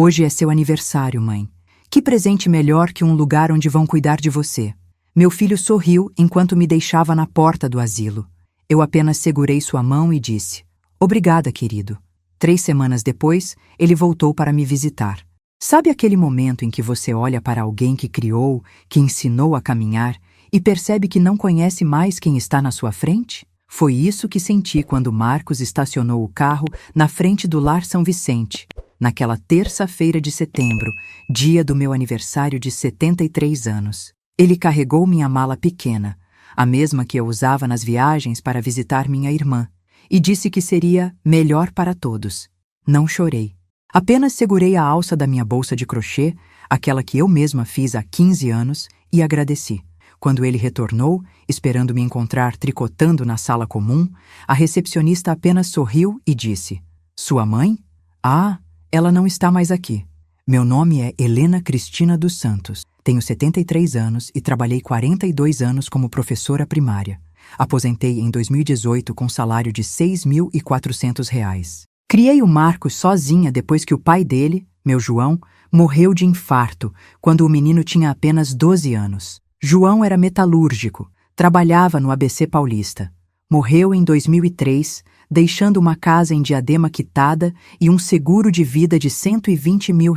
Hoje é seu aniversário, mãe. Que presente melhor que um lugar onde vão cuidar de você? Meu filho sorriu enquanto me deixava na porta do asilo. Eu apenas segurei sua mão e disse: Obrigada, querido. 3 semanas depois, ele voltou para me visitar. Sabe aquele momento em que você olha para alguém que criou, que ensinou a caminhar e percebe que não conhece mais quem está na sua frente? Foi isso que senti quando Marcos estacionou o carro na frente do Lar São Vicente, naquela terça-feira de setembro, dia do meu aniversário de 73 anos. Ele carregou minha mala pequena, a mesma que eu usava nas viagens para visitar minha irmã, e disse que seria melhor para todos. Não chorei. Apenas segurei a alça da minha bolsa de crochê, aquela que eu mesma fiz há 15 anos, e agradeci. Quando ele retornou, esperando me encontrar tricotando na sala comum, a recepcionista apenas sorriu e disse: Sua mãe? Ah, ela não está mais aqui. Meu nome é Helena Cristina dos Santos. Tenho 73 anos e trabalhei 42 anos como professora primária. Aposentei em 2018 com salário de R$ 6.400. Criei o Marcos sozinha depois que o pai dele, meu João, morreu de infarto, quando o menino tinha apenas 12 anos. João era metalúrgico, trabalhava no ABC Paulista. Morreu em 2003, deixando uma casa em Diadema quitada e um seguro de vida de R$ 120 mil.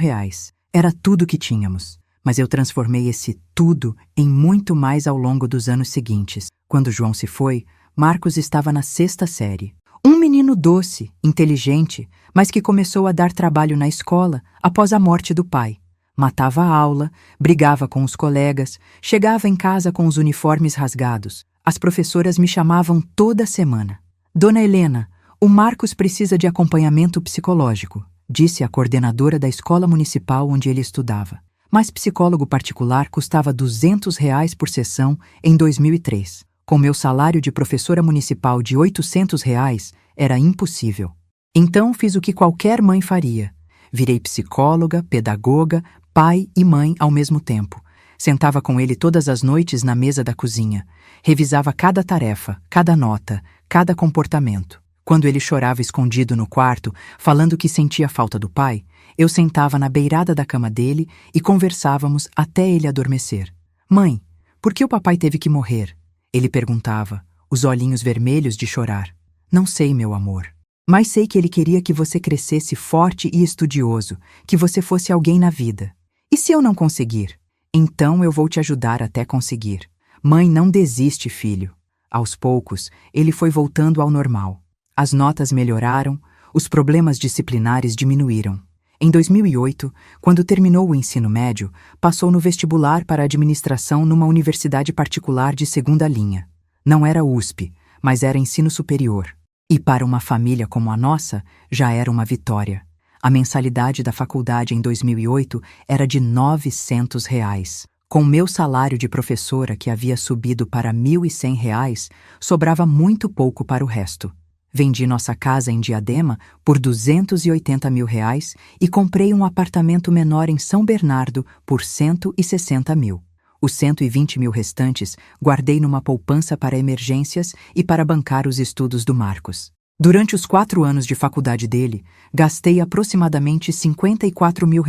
Era tudo que tínhamos, mas eu transformei esse tudo em muito mais ao longo dos anos seguintes. Quando João se foi, Marcos estava na 6ª série. Um menino doce, inteligente, mas que começou a dar trabalho na escola após a morte do pai. Matava a aula, brigava com os colegas, chegava em casa com os uniformes rasgados. As professoras me chamavam toda semana. Dona Helena, o Marcos precisa de acompanhamento psicológico, disse a coordenadora da escola municipal onde ele estudava. Mas psicólogo particular custava R$ 200 por sessão em 2003. Com meu salário de professora municipal de R$ 800, era impossível. Então fiz o que qualquer mãe faria. Virei psicóloga, pedagoga, pai e mãe ao mesmo tempo. Sentava com ele todas as noites na mesa da cozinha. Revisava cada tarefa, cada nota, cada comportamento. Quando ele chorava escondido no quarto, falando que sentia falta do pai, eu sentava na beirada da cama dele e conversávamos até ele adormecer. Mãe, por que o papai teve que morrer? Ele perguntava, os olhinhos vermelhos de chorar. Não sei, meu amor. Mas sei que ele queria que você crescesse forte e estudioso, que você fosse alguém na vida. E se eu não conseguir? Então eu vou te ajudar até conseguir. Mãe, não desiste, filho. Aos poucos, ele foi voltando ao normal. As notas melhoraram, os problemas disciplinares diminuíram. Em 2008, quando terminou o ensino médio, passou no vestibular para administração numa universidade particular de 2ª linha. Não era USP, mas era ensino superior. E para uma família como a nossa, já era uma vitória. A mensalidade da faculdade em 2008 era de R$ 900. Com meu salário de professora, que havia subido para R$ 1.100, sobrava muito pouco para o resto. Vendi nossa casa em Diadema por R$ 280 mil e comprei um apartamento menor em São Bernardo por R$ 160 mil. Os 120 mil restantes guardei numa poupança para emergências e para bancar os estudos do Marcos. Durante os 4 anos de faculdade dele, gastei aproximadamente R$ 54 mil.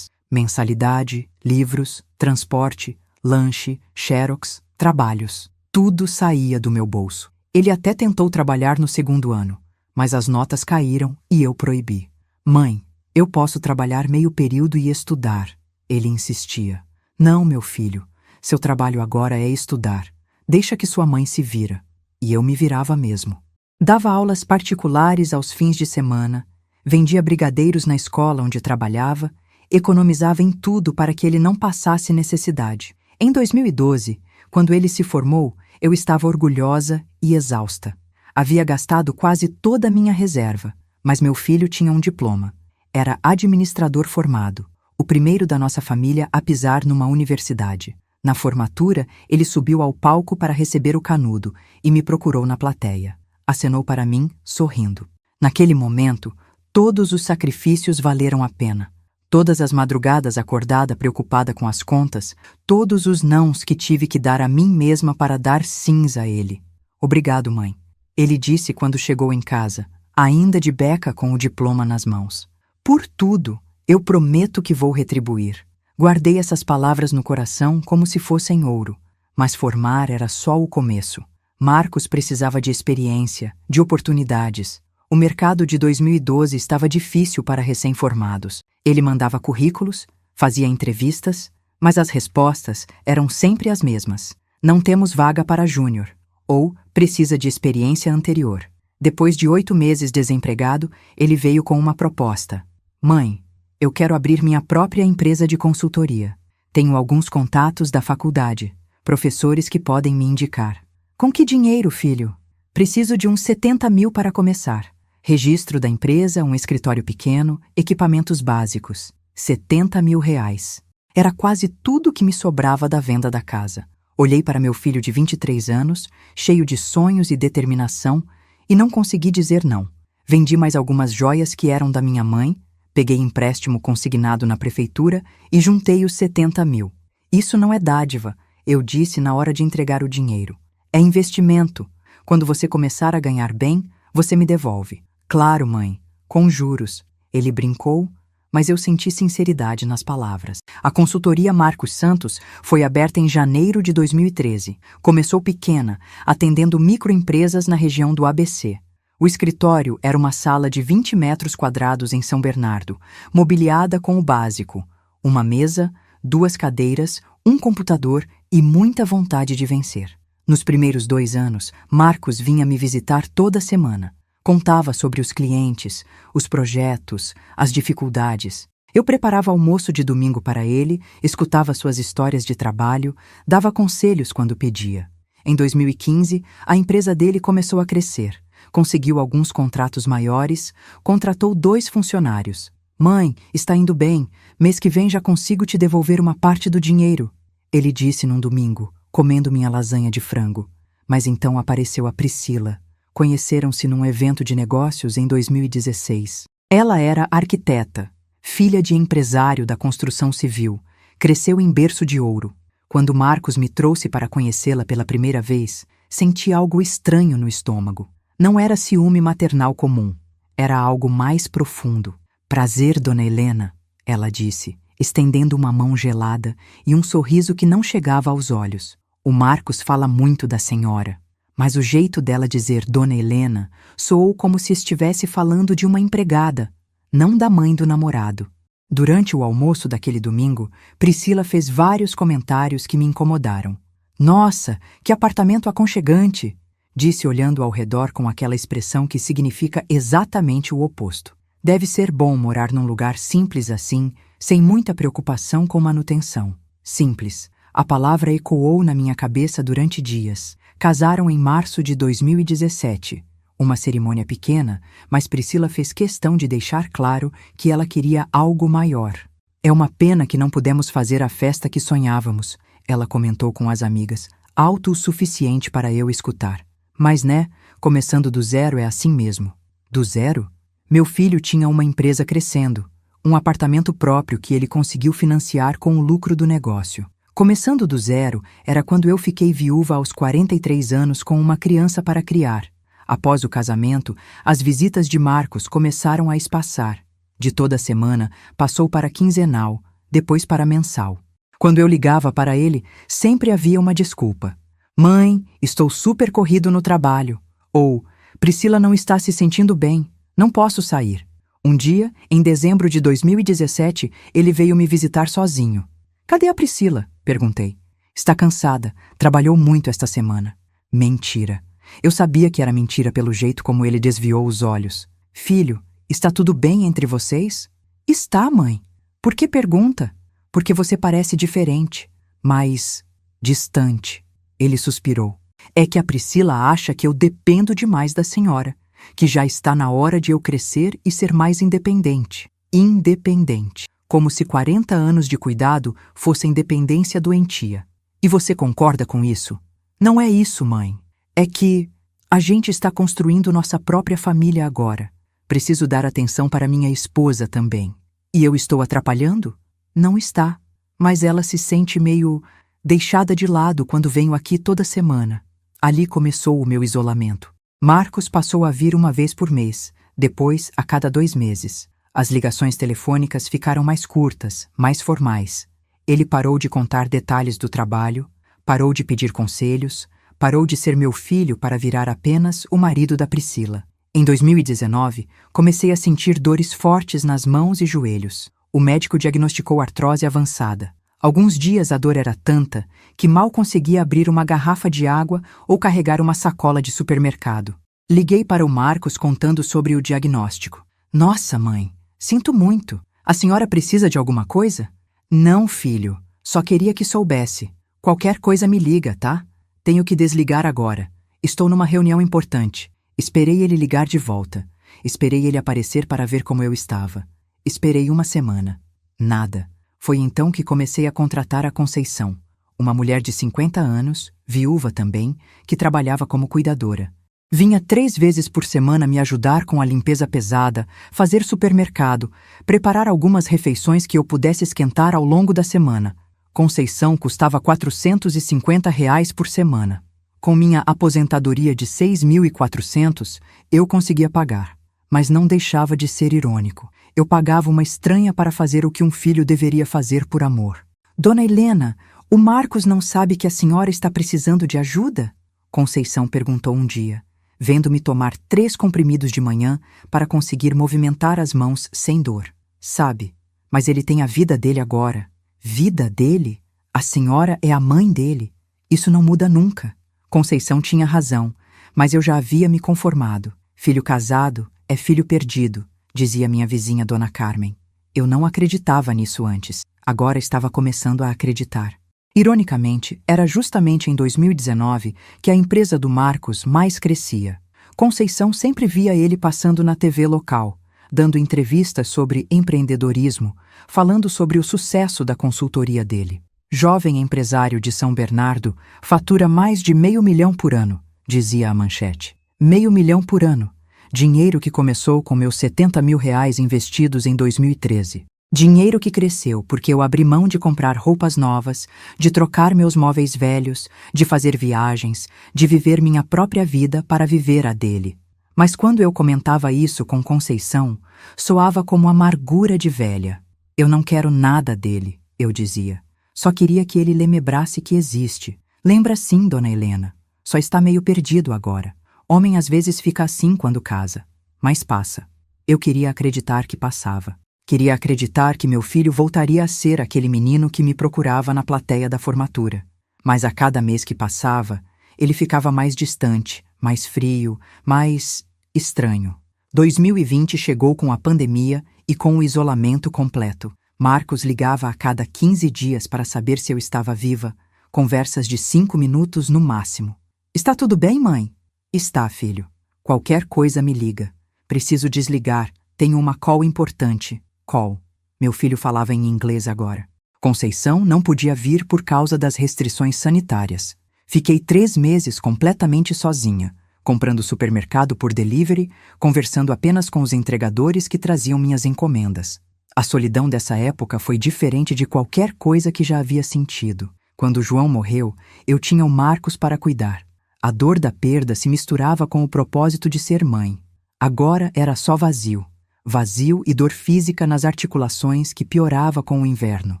Mensalidade, livros, transporte, lanche, xerox, trabalhos. Tudo saía do meu bolso. Ele até tentou trabalhar no 2º ano, mas as notas caíram e eu proibi. Mãe, eu posso trabalhar meio período e estudar. Ele insistia. Não, meu filho. Seu trabalho agora é estudar. Deixa que sua mãe se vira. E eu me virava mesmo. Dava aulas particulares aos fins de semana, vendia brigadeiros na escola onde trabalhava, economizava em tudo para que ele não passasse necessidade. Em 2012, quando ele se formou, eu estava orgulhosa e exausta. Havia gastado quase toda a minha reserva, mas meu filho tinha um diploma. Era administrador formado, o primeiro da nossa família a pisar numa universidade. Na formatura, ele subiu ao palco para receber o canudo e me procurou na plateia. Acenou para mim, sorrindo. Naquele momento, todos os sacrifícios valeram a pena. Todas as madrugadas acordada preocupada com as contas, todos os nãos que tive que dar a mim mesma para dar sims a ele. Obrigado, mãe. Ele disse quando chegou em casa, ainda de beca com o diploma nas mãos. Por tudo, Eu prometo que vou retribuir. Guardei essas palavras no coração como se fossem ouro, mas formar era só o começo. Marcos precisava de experiência, de oportunidades. O mercado de 2012 estava difícil para recém-formados. Ele mandava currículos, fazia entrevistas, mas as respostas eram sempre as mesmas. Não temos vaga para júnior, ou precisa de experiência anterior. Depois de 8 meses desempregado, ele veio com uma proposta. Mãe, eu quero abrir minha própria empresa de consultoria. Tenho alguns contatos da faculdade, professores que podem me indicar. Com que dinheiro, filho? Preciso de uns 70 mil para começar. Registro da empresa, um escritório pequeno, equipamentos básicos. 70 mil reais. Era quase tudo que me sobrava da venda da casa. Olhei para meu filho de 23 anos, cheio de sonhos e determinação, e não consegui dizer não. Vendi mais algumas joias que eram da minha mãe, peguei empréstimo consignado na prefeitura e juntei os 70 mil. Isso não é dádiva, eu disse na hora de entregar o dinheiro. É investimento. Quando você começar a ganhar bem, você me devolve. Claro, mãe, com juros. Ele brincou, mas eu senti sinceridade nas palavras. A consultoria Marcos Santos foi aberta em janeiro de 2013. Começou pequena, atendendo microempresas na região do ABC. O escritório era uma sala de 20 metros quadrados em São Bernardo, mobiliada com o básico: uma mesa, 2 cadeiras, um computador e muita vontade de vencer. Nos primeiros 2 anos, Marcos vinha me visitar toda semana. Contava sobre os clientes, os projetos, as dificuldades. Eu preparava almoço de domingo para ele, escutava suas histórias de trabalho, dava conselhos quando pedia. Em 2015, a empresa dele começou a crescer. Conseguiu alguns contratos maiores, contratou 2 funcionários. Mãe, está indo bem, mês que vem já consigo te devolver uma parte do dinheiro, ele disse num domingo, comendo minha lasanha de frango. Mas então apareceu a Priscila. Conheceram-se num evento de negócios em 2016. Ela era arquiteta, filha de empresário da construção civil, cresceu em berço de ouro. Quando Marcos me trouxe para conhecê-la pela primeira vez, senti algo estranho no estômago. Não era ciúme maternal comum, era algo mais profundo. Prazer, dona Helena, ela disse, estendendo uma mão gelada e um sorriso que não chegava aos olhos. O Marcos fala muito da senhora, mas o jeito dela dizer dona Helena soou como se estivesse falando de uma empregada, não da mãe do namorado. Durante o almoço daquele domingo, Priscila fez vários comentários que me incomodaram. Nossa, que apartamento aconchegante! Disse olhando ao redor com aquela expressão que significa exatamente o oposto. Deve ser bom morar num lugar simples assim, sem muita preocupação com manutenção. Simples. A palavra ecoou na minha cabeça durante dias. Casaram em março de 2017. Uma cerimônia pequena, mas Priscila fez questão de deixar claro que ela queria algo maior. É uma pena que não pudemos fazer a festa que sonhávamos, ela comentou com as amigas, alto o suficiente para eu escutar. Mas né, começando do zero é assim mesmo. Do zero? Meu filho tinha uma empresa crescendo, um apartamento próprio que ele conseguiu financiar com o lucro do negócio. Começando do zero era quando eu fiquei viúva aos 43 anos com uma criança para criar. Após o casamento, as visitas de Marcos começaram a espaçar. De toda semana, passou para quinzenal, depois para mensal. Quando eu ligava para ele, sempre havia uma desculpa. Mãe, estou super corrido no trabalho. Ou, Priscila não está se sentindo bem, não posso sair. Um dia, em dezembro de 2017, ele veio me visitar sozinho. Cadê a Priscila? Perguntei. Está cansada, trabalhou muito esta semana. Mentira. Eu sabia que era mentira pelo jeito como ele desviou os olhos. Filho, está tudo bem entre vocês? Está, mãe. Por que pergunta? Porque você parece diferente, mais distante. Ele suspirou. É que a Priscila acha que eu dependo demais da senhora, que já está na hora de eu crescer e ser mais independente. Independente. Como se 40 anos de cuidado fossem dependência doentia. E você concorda com isso? Não é isso, mãe. É que a gente está construindo nossa própria família agora. Preciso dar atenção para minha esposa também. E eu estou atrapalhando? Não está. Mas ela se sente meio deixada de lado quando venho aqui toda semana. Ali começou o meu isolamento. Marcos passou a vir uma vez por mês, depois a cada 2 meses. As ligações telefônicas ficaram mais curtas, mais formais. Ele parou de contar detalhes do trabalho, parou de pedir conselhos, parou de ser meu filho para virar apenas o marido da Priscila. Em 2019, comecei a sentir dores fortes nas mãos e joelhos. O médico diagnosticou artrose avançada. Alguns dias a dor era tanta que mal conseguia abrir uma garrafa de água ou carregar uma sacola de supermercado. Liguei para o Marcos contando sobre o diagnóstico. Nossa, mãe, sinto muito. A senhora precisa de alguma coisa? Não, filho. Só queria que soubesse. Qualquer coisa me liga, tá? Tenho que desligar agora. Estou numa reunião importante. Esperei ele ligar de volta. Esperei ele aparecer para ver como eu estava. Esperei uma semana. Nada. Foi então que comecei a contratar a Conceição, uma mulher de 50 anos, viúva também, que trabalhava como cuidadora. Vinha 3 vezes por semana me ajudar com a limpeza pesada, fazer supermercado, preparar algumas refeições que eu pudesse esquentar ao longo da semana. Conceição custava R$ 450 por semana. Com minha aposentadoria de 6.400, eu conseguia pagar. Mas não deixava de ser irônico. Eu pagava uma estranha para fazer o que um filho deveria fazer por amor. Dona Helena, o Marcos não sabe que a senhora está precisando de ajuda? Conceição perguntou um dia, vendo-me tomar 3 comprimidos de manhã para conseguir movimentar as mãos sem dor. Sabe, mas ele tem a vida dele agora. Vida dele? A senhora é a mãe dele. Isso não muda nunca. Conceição tinha razão, mas eu já havia me conformado. Filho casado é filho perdido, dizia minha vizinha Dona Carmen. Eu não acreditava nisso antes. Agora estava começando a acreditar. Ironicamente, era justamente em 2019 que a empresa do Marcos mais crescia. Conceição sempre via ele passando na TV local, dando entrevistas sobre empreendedorismo, falando sobre o sucesso da consultoria dele. Jovem empresário de São Bernardo, fatura mais de R$500 mil por ano, dizia a manchete. R$500 mil por ano. Dinheiro que começou com meus R$70 mil investidos em 2013. Dinheiro que cresceu porque eu abri mão de comprar roupas novas, de trocar meus móveis velhos, de fazer viagens, de viver minha própria vida para viver a dele. Mas quando eu comentava isso com Conceição, soava como amargura de velha. Eu não quero nada dele, eu dizia. Só queria que ele lembrasse que existe. Lembra sim, Dona Helena. Só está meio perdido agora. Homem às vezes fica assim quando casa. Mas passa. Eu queria acreditar que passava. Queria acreditar que meu filho voltaria a ser aquele menino que me procurava na plateia da formatura. Mas a cada mês que passava, ele ficava mais distante, mais frio, mais estranho. 2020 chegou com a pandemia e com o isolamento completo. Marcos ligava a cada 15 dias para saber se eu estava viva, conversas de 5 minutos no máximo. Está tudo bem, mãe? Está, filho. Qualquer coisa me liga. Preciso desligar, tenho uma call importante. Call. Meu filho falava em inglês agora. Conceição não podia vir por causa das restrições sanitárias. Fiquei 3 meses completamente sozinha, comprando supermercado por delivery, conversando apenas com os entregadores que traziam minhas encomendas. A solidão dessa época foi diferente de qualquer coisa que já havia sentido. Quando João morreu, eu tinha o Marcos para cuidar. A dor da perda se misturava com o propósito de ser mãe. Agora era só vazio. Vazio e dor física nas articulações que piorava com o inverno.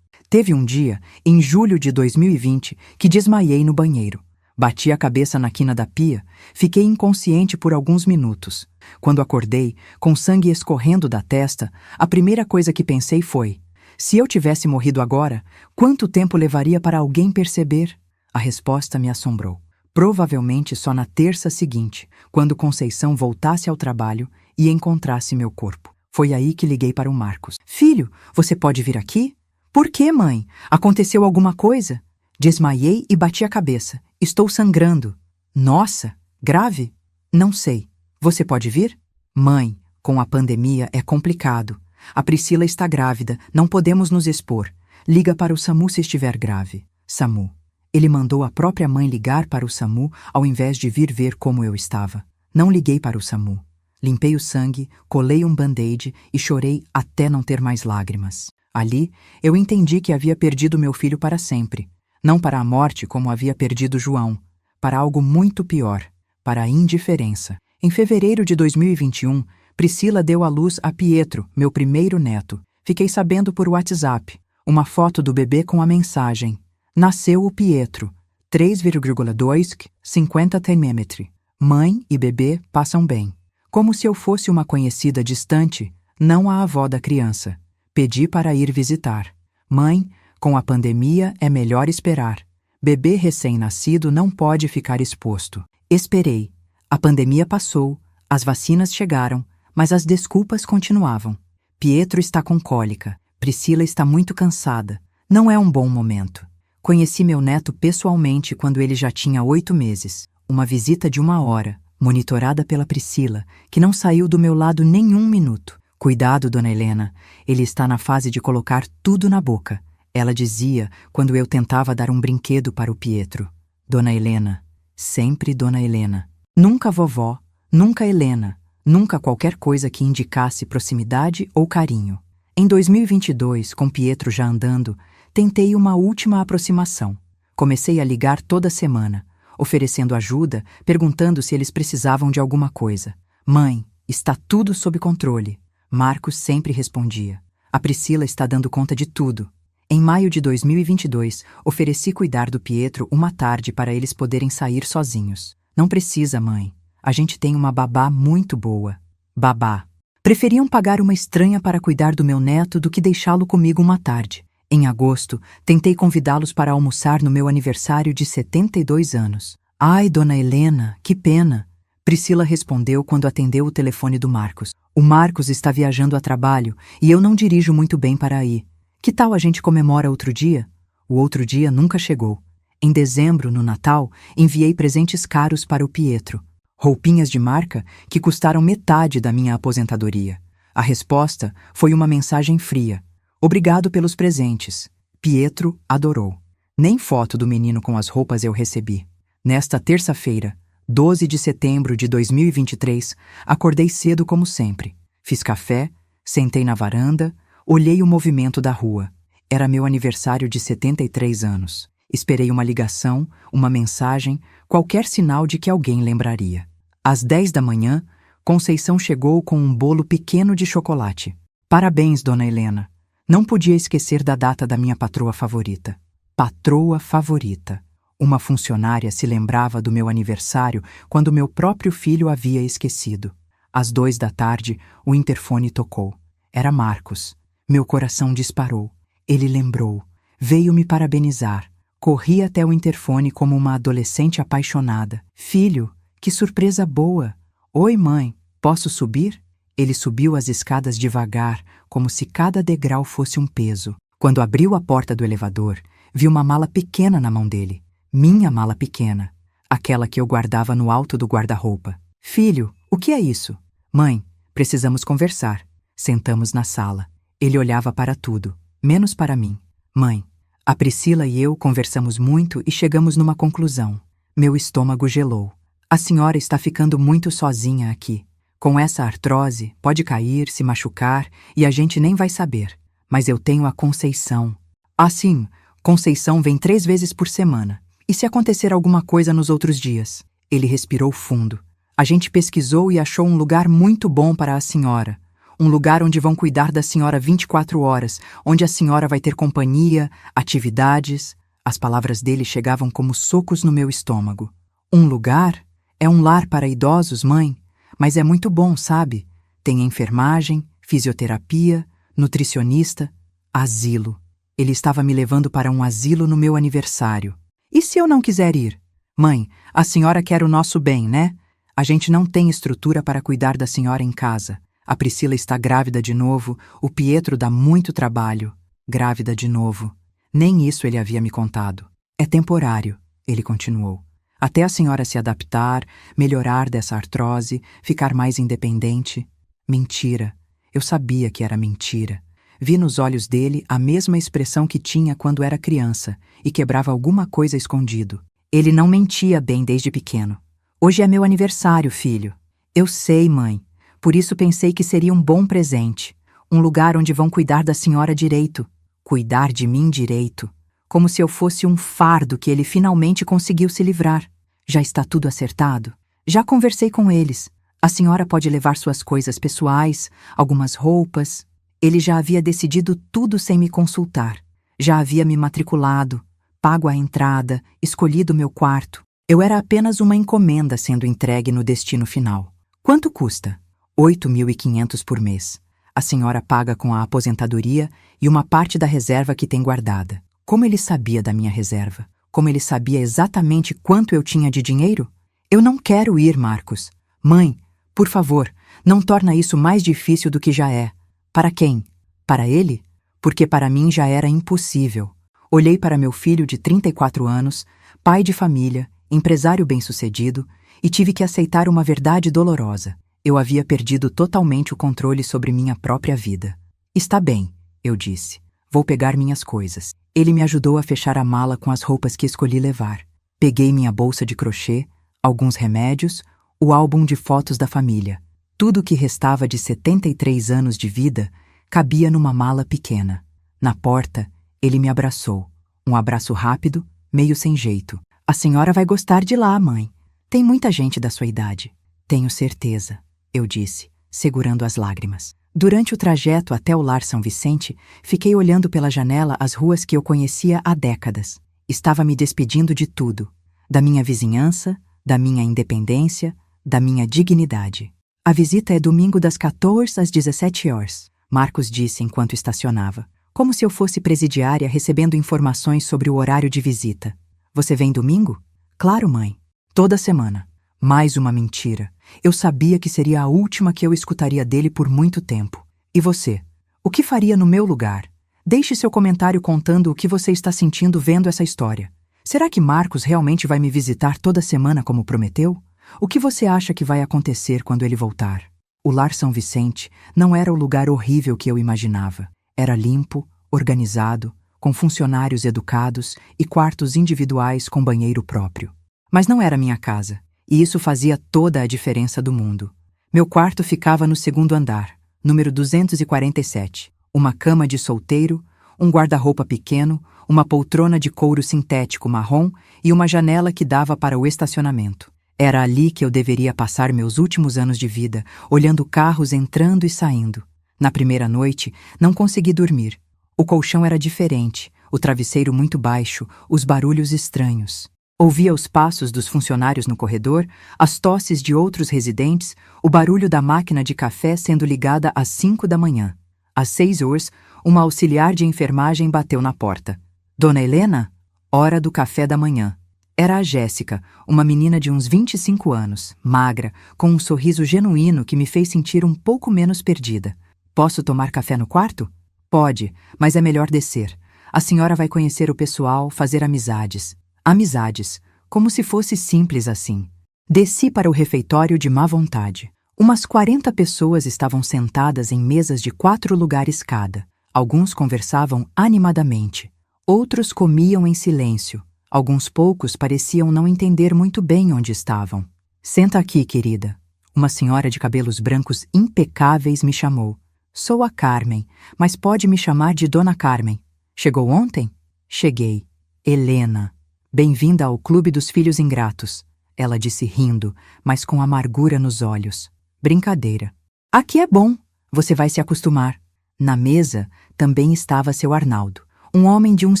Teve um dia, em julho de 2020, que desmaiei no banheiro. Bati a cabeça na quina da pia, fiquei inconsciente por alguns minutos. Quando acordei, com sangue escorrendo da testa, a primeira coisa que pensei foi: se eu tivesse morrido agora, quanto tempo levaria para alguém perceber? A resposta me assombrou. Provavelmente só na terça seguinte, quando Conceição voltasse ao trabalho e encontrasse meu corpo. Foi aí que liguei para o Marcos. Filho, você pode vir aqui? Por quê, mãe? Aconteceu alguma coisa? Desmaiei e bati a cabeça. Estou sangrando. Nossa, grave? Não sei. Você pode vir? Mãe, com a pandemia é complicado. A Priscila está grávida, não podemos nos expor. Liga para o SAMU se estiver grave. SAMU. Ele mandou a própria mãe ligar para o SAMU ao invés de vir ver como eu estava. Não liguei para o SAMU. Limpei o sangue, colei um band-aid e chorei até não ter mais lágrimas. Ali, eu entendi que havia perdido meu filho para sempre. Não para a morte como havia perdido João, para algo muito pior, para a indiferença. Em fevereiro de 2021, Priscila deu à luz a Pietro, meu primeiro neto. Fiquei sabendo por WhatsApp. Uma foto do bebê com a mensagem: nasceu o Pietro, 3,2 50 cm. Mãe e bebê passam bem. Como se eu fosse uma conhecida distante, não a avó da criança. Pedi para ir visitar. Mãe, com a pandemia é melhor esperar. Bebê recém-nascido não pode ficar exposto. Esperei. A pandemia passou, as vacinas chegaram, mas as desculpas continuavam. Pietro está com cólica. Priscila está muito cansada. Não é um bom momento. Conheci meu neto pessoalmente quando ele já tinha 8 meses. Uma visita de 1 hora, monitorada pela Priscila, que não saiu do meu lado nem 1 minuto. Cuidado, dona Helena, ele está na fase de colocar tudo na boca. Ela dizia quando eu tentava dar um brinquedo para o Pietro. Dona Helena, sempre Dona Helena. Nunca vovó, nunca Helena, nunca qualquer coisa que indicasse proximidade ou carinho. Em 2022, com Pietro já andando, tentei uma última aproximação. Comecei a ligar toda semana, oferecendo ajuda, perguntando se eles precisavam de alguma coisa. Mãe, está tudo sob controle. Marcos sempre respondia. A Priscila está dando conta de tudo. Em maio de 2022, ofereci cuidar do Pietro uma tarde para eles poderem sair sozinhos. Não precisa, mãe. A gente tem uma babá muito boa. Babá. Preferiam pagar uma estranha para cuidar do meu neto do que deixá-lo comigo uma tarde. Em agosto, tentei convidá-los para almoçar no meu aniversário de 72 anos. Ai, dona Helena, que pena. Priscila respondeu quando atendeu o telefone do Marcos. O Marcos está viajando a trabalho e eu não dirijo muito bem para aí. Que tal a gente comemora outro dia? O outro dia nunca chegou. Em dezembro, no Natal, enviei presentes caros para o Pietro. Roupinhas de marca que custaram metade da minha aposentadoria. A resposta foi uma mensagem fria. Obrigado pelos presentes. Pietro adorou. Nem foto do menino com as roupas eu recebi. Nesta terça-feira, 12 de setembro de 2023, acordei cedo como sempre. Fiz café, sentei na varanda, olhei o movimento da rua. Era meu aniversário de 73 anos. Esperei uma ligação, uma mensagem, qualquer sinal de que alguém lembraria. Às 10 da manhã, Conceição chegou com um bolo pequeno de chocolate. Parabéns, dona Helena. Não podia esquecer da data da minha patroa favorita. Patroa favorita. Uma funcionária se lembrava do meu aniversário quando meu próprio filho havia esquecido. Às 2 da tarde, o interfone tocou. Era Marcos. Meu coração disparou. Ele lembrou. Veio me parabenizar. Corri até o interfone como uma adolescente apaixonada. Filho, que surpresa boa! Oi, mãe, posso subir? Ele subiu as escadas devagar, como se cada degrau fosse um peso. Quando abriu a porta do elevador, vi uma mala pequena na mão dele. Minha mala pequena. Aquela que eu guardava no alto do guarda-roupa. Filho, o que é isso? Mãe, precisamos conversar. Sentamos na sala. Ele olhava para tudo, menos para mim. Mãe, a Priscila e eu conversamos muito e chegamos numa conclusão. Meu estômago gelou. A senhora está ficando muito sozinha aqui. Com essa artrose, pode cair, se machucar e a gente nem vai saber. Mas eu tenho a Conceição. Ah, sim, Conceição vem 3 vezes por semana. E se acontecer alguma coisa nos outros dias? Ele respirou fundo. A gente pesquisou e achou um lugar muito bom para a senhora. Um lugar onde vão cuidar da senhora 24 horas, onde a senhora vai ter companhia, atividades. As palavras dele chegavam como socos no meu estômago. Um lugar? É um lar para idosos, mãe? Mas é muito bom, sabe? Tem enfermagem, fisioterapia, nutricionista, asilo. Ele estava me levando para um asilo no meu aniversário. E se eu não quiser ir? Mãe, a senhora quer o nosso bem, né? A gente não tem estrutura para cuidar da senhora em casa. A Priscila está grávida de novo, o Pietro dá muito trabalho. Grávida de novo. Nem isso ele havia me contado. É temporário, ele continuou. Até a senhora se adaptar, melhorar dessa artrose, ficar mais independente. Mentira. Eu sabia que era mentira. Vi nos olhos dele a mesma expressão que tinha quando era criança e quebrava alguma coisa escondido. Ele não mentia bem desde pequeno. Hoje é meu aniversário, filho. Eu sei, mãe. Por isso pensei que seria um bom presente. Um lugar onde vão cuidar da senhora direito. Cuidar de mim direito. Como se eu fosse um fardo que ele finalmente conseguiu se livrar. Já está tudo acertado? Já conversei com eles. A senhora pode levar suas coisas pessoais, algumas roupas. Ele já havia decidido tudo sem me consultar. Já havia me matriculado, pago a entrada, escolhido meu quarto. Eu era apenas uma encomenda sendo entregue no destino final. Quanto custa? 8.500 por mês. A senhora paga com a aposentadoria e uma parte da reserva que tem guardada. Como ele sabia da minha reserva? Como ele sabia exatamente quanto eu tinha de dinheiro? Eu não quero ir, Marcos. Mãe, por favor, não torna isso mais difícil do que já é. Para quem? Para ele? Porque para mim já era impossível. Olhei para meu filho de 34 anos, pai de família, empresário bem-sucedido, e tive que aceitar uma verdade dolorosa. Eu havia perdido totalmente o controle sobre minha própria vida. Está bem, eu disse. Vou pegar minhas coisas. Ele me ajudou a fechar a mala com as roupas que escolhi levar. Peguei minha bolsa de crochê, alguns remédios, o álbum de fotos da família. Tudo o que restava de 73 anos de vida cabia numa mala pequena. Na porta, ele me abraçou. Um abraço rápido, meio sem jeito. A senhora vai gostar de lá, mãe. Tem muita gente da sua idade. Tenho certeza, eu disse, segurando as lágrimas. Durante o trajeto até o Lar São Vicente, fiquei olhando pela janela as ruas que eu conhecia há décadas. Estava me despedindo de tudo. Da minha vizinhança, da minha independência, da minha dignidade. A visita é domingo das 14 às 17 horas, Marcos disse enquanto estacionava, como se eu fosse presidiária recebendo informações sobre o horário de visita. Você vem domingo? Claro, mãe. Toda semana. Mais uma mentira. Eu sabia que seria a última que eu escutaria dele por muito tempo. E você? O que faria no meu lugar? Deixe seu comentário contando o que você está sentindo vendo essa história. Será que Marcos realmente vai me visitar toda semana como prometeu? O que você acha que vai acontecer quando ele voltar? O Lar São Vicente não era o lugar horrível que eu imaginava. Era limpo, organizado, com funcionários educados e quartos individuais com banheiro próprio. Mas não era minha casa, e isso fazia toda a diferença do mundo. Meu quarto ficava no segundo andar, número 247. Uma cama de solteiro, um guarda-roupa pequeno, uma poltrona de couro sintético marrom e uma janela que dava para o estacionamento. Era ali que eu deveria passar meus últimos anos de vida, olhando carros entrando e saindo. Na primeira noite, não consegui dormir. O colchão era diferente, o travesseiro muito baixo, os barulhos estranhos. Ouvia os passos dos funcionários no corredor, as tosses de outros residentes, o barulho da máquina de café sendo ligada às 5 da manhã. Às 6 horas, uma auxiliar de enfermagem bateu na porta. Dona Helena? Hora do café da manhã. Era a Jéssica, uma menina de uns 25 anos, magra, com um sorriso genuíno que me fez sentir um pouco menos perdida. Posso tomar café no quarto? Pode, mas é melhor descer. A senhora vai conhecer o pessoal, fazer amizades. Amizades, como se fosse simples assim. Desci para o refeitório de má vontade. Umas 40 pessoas estavam sentadas em mesas de 4 lugares cada. Alguns conversavam animadamente. Outros comiam em silêncio. Alguns poucos pareciam não entender muito bem onde estavam. Senta aqui, querida. Uma senhora de cabelos brancos impecáveis me chamou. Sou a Carmen, mas pode me chamar de Dona Carmen. Chegou ontem? Cheguei. Helena. Bem-vinda ao Clube dos Filhos Ingratos. Ela disse rindo, mas com amargura nos olhos. Brincadeira. Aqui é bom. Você vai se acostumar. Na mesa também estava seu Arnaldo. Um homem de uns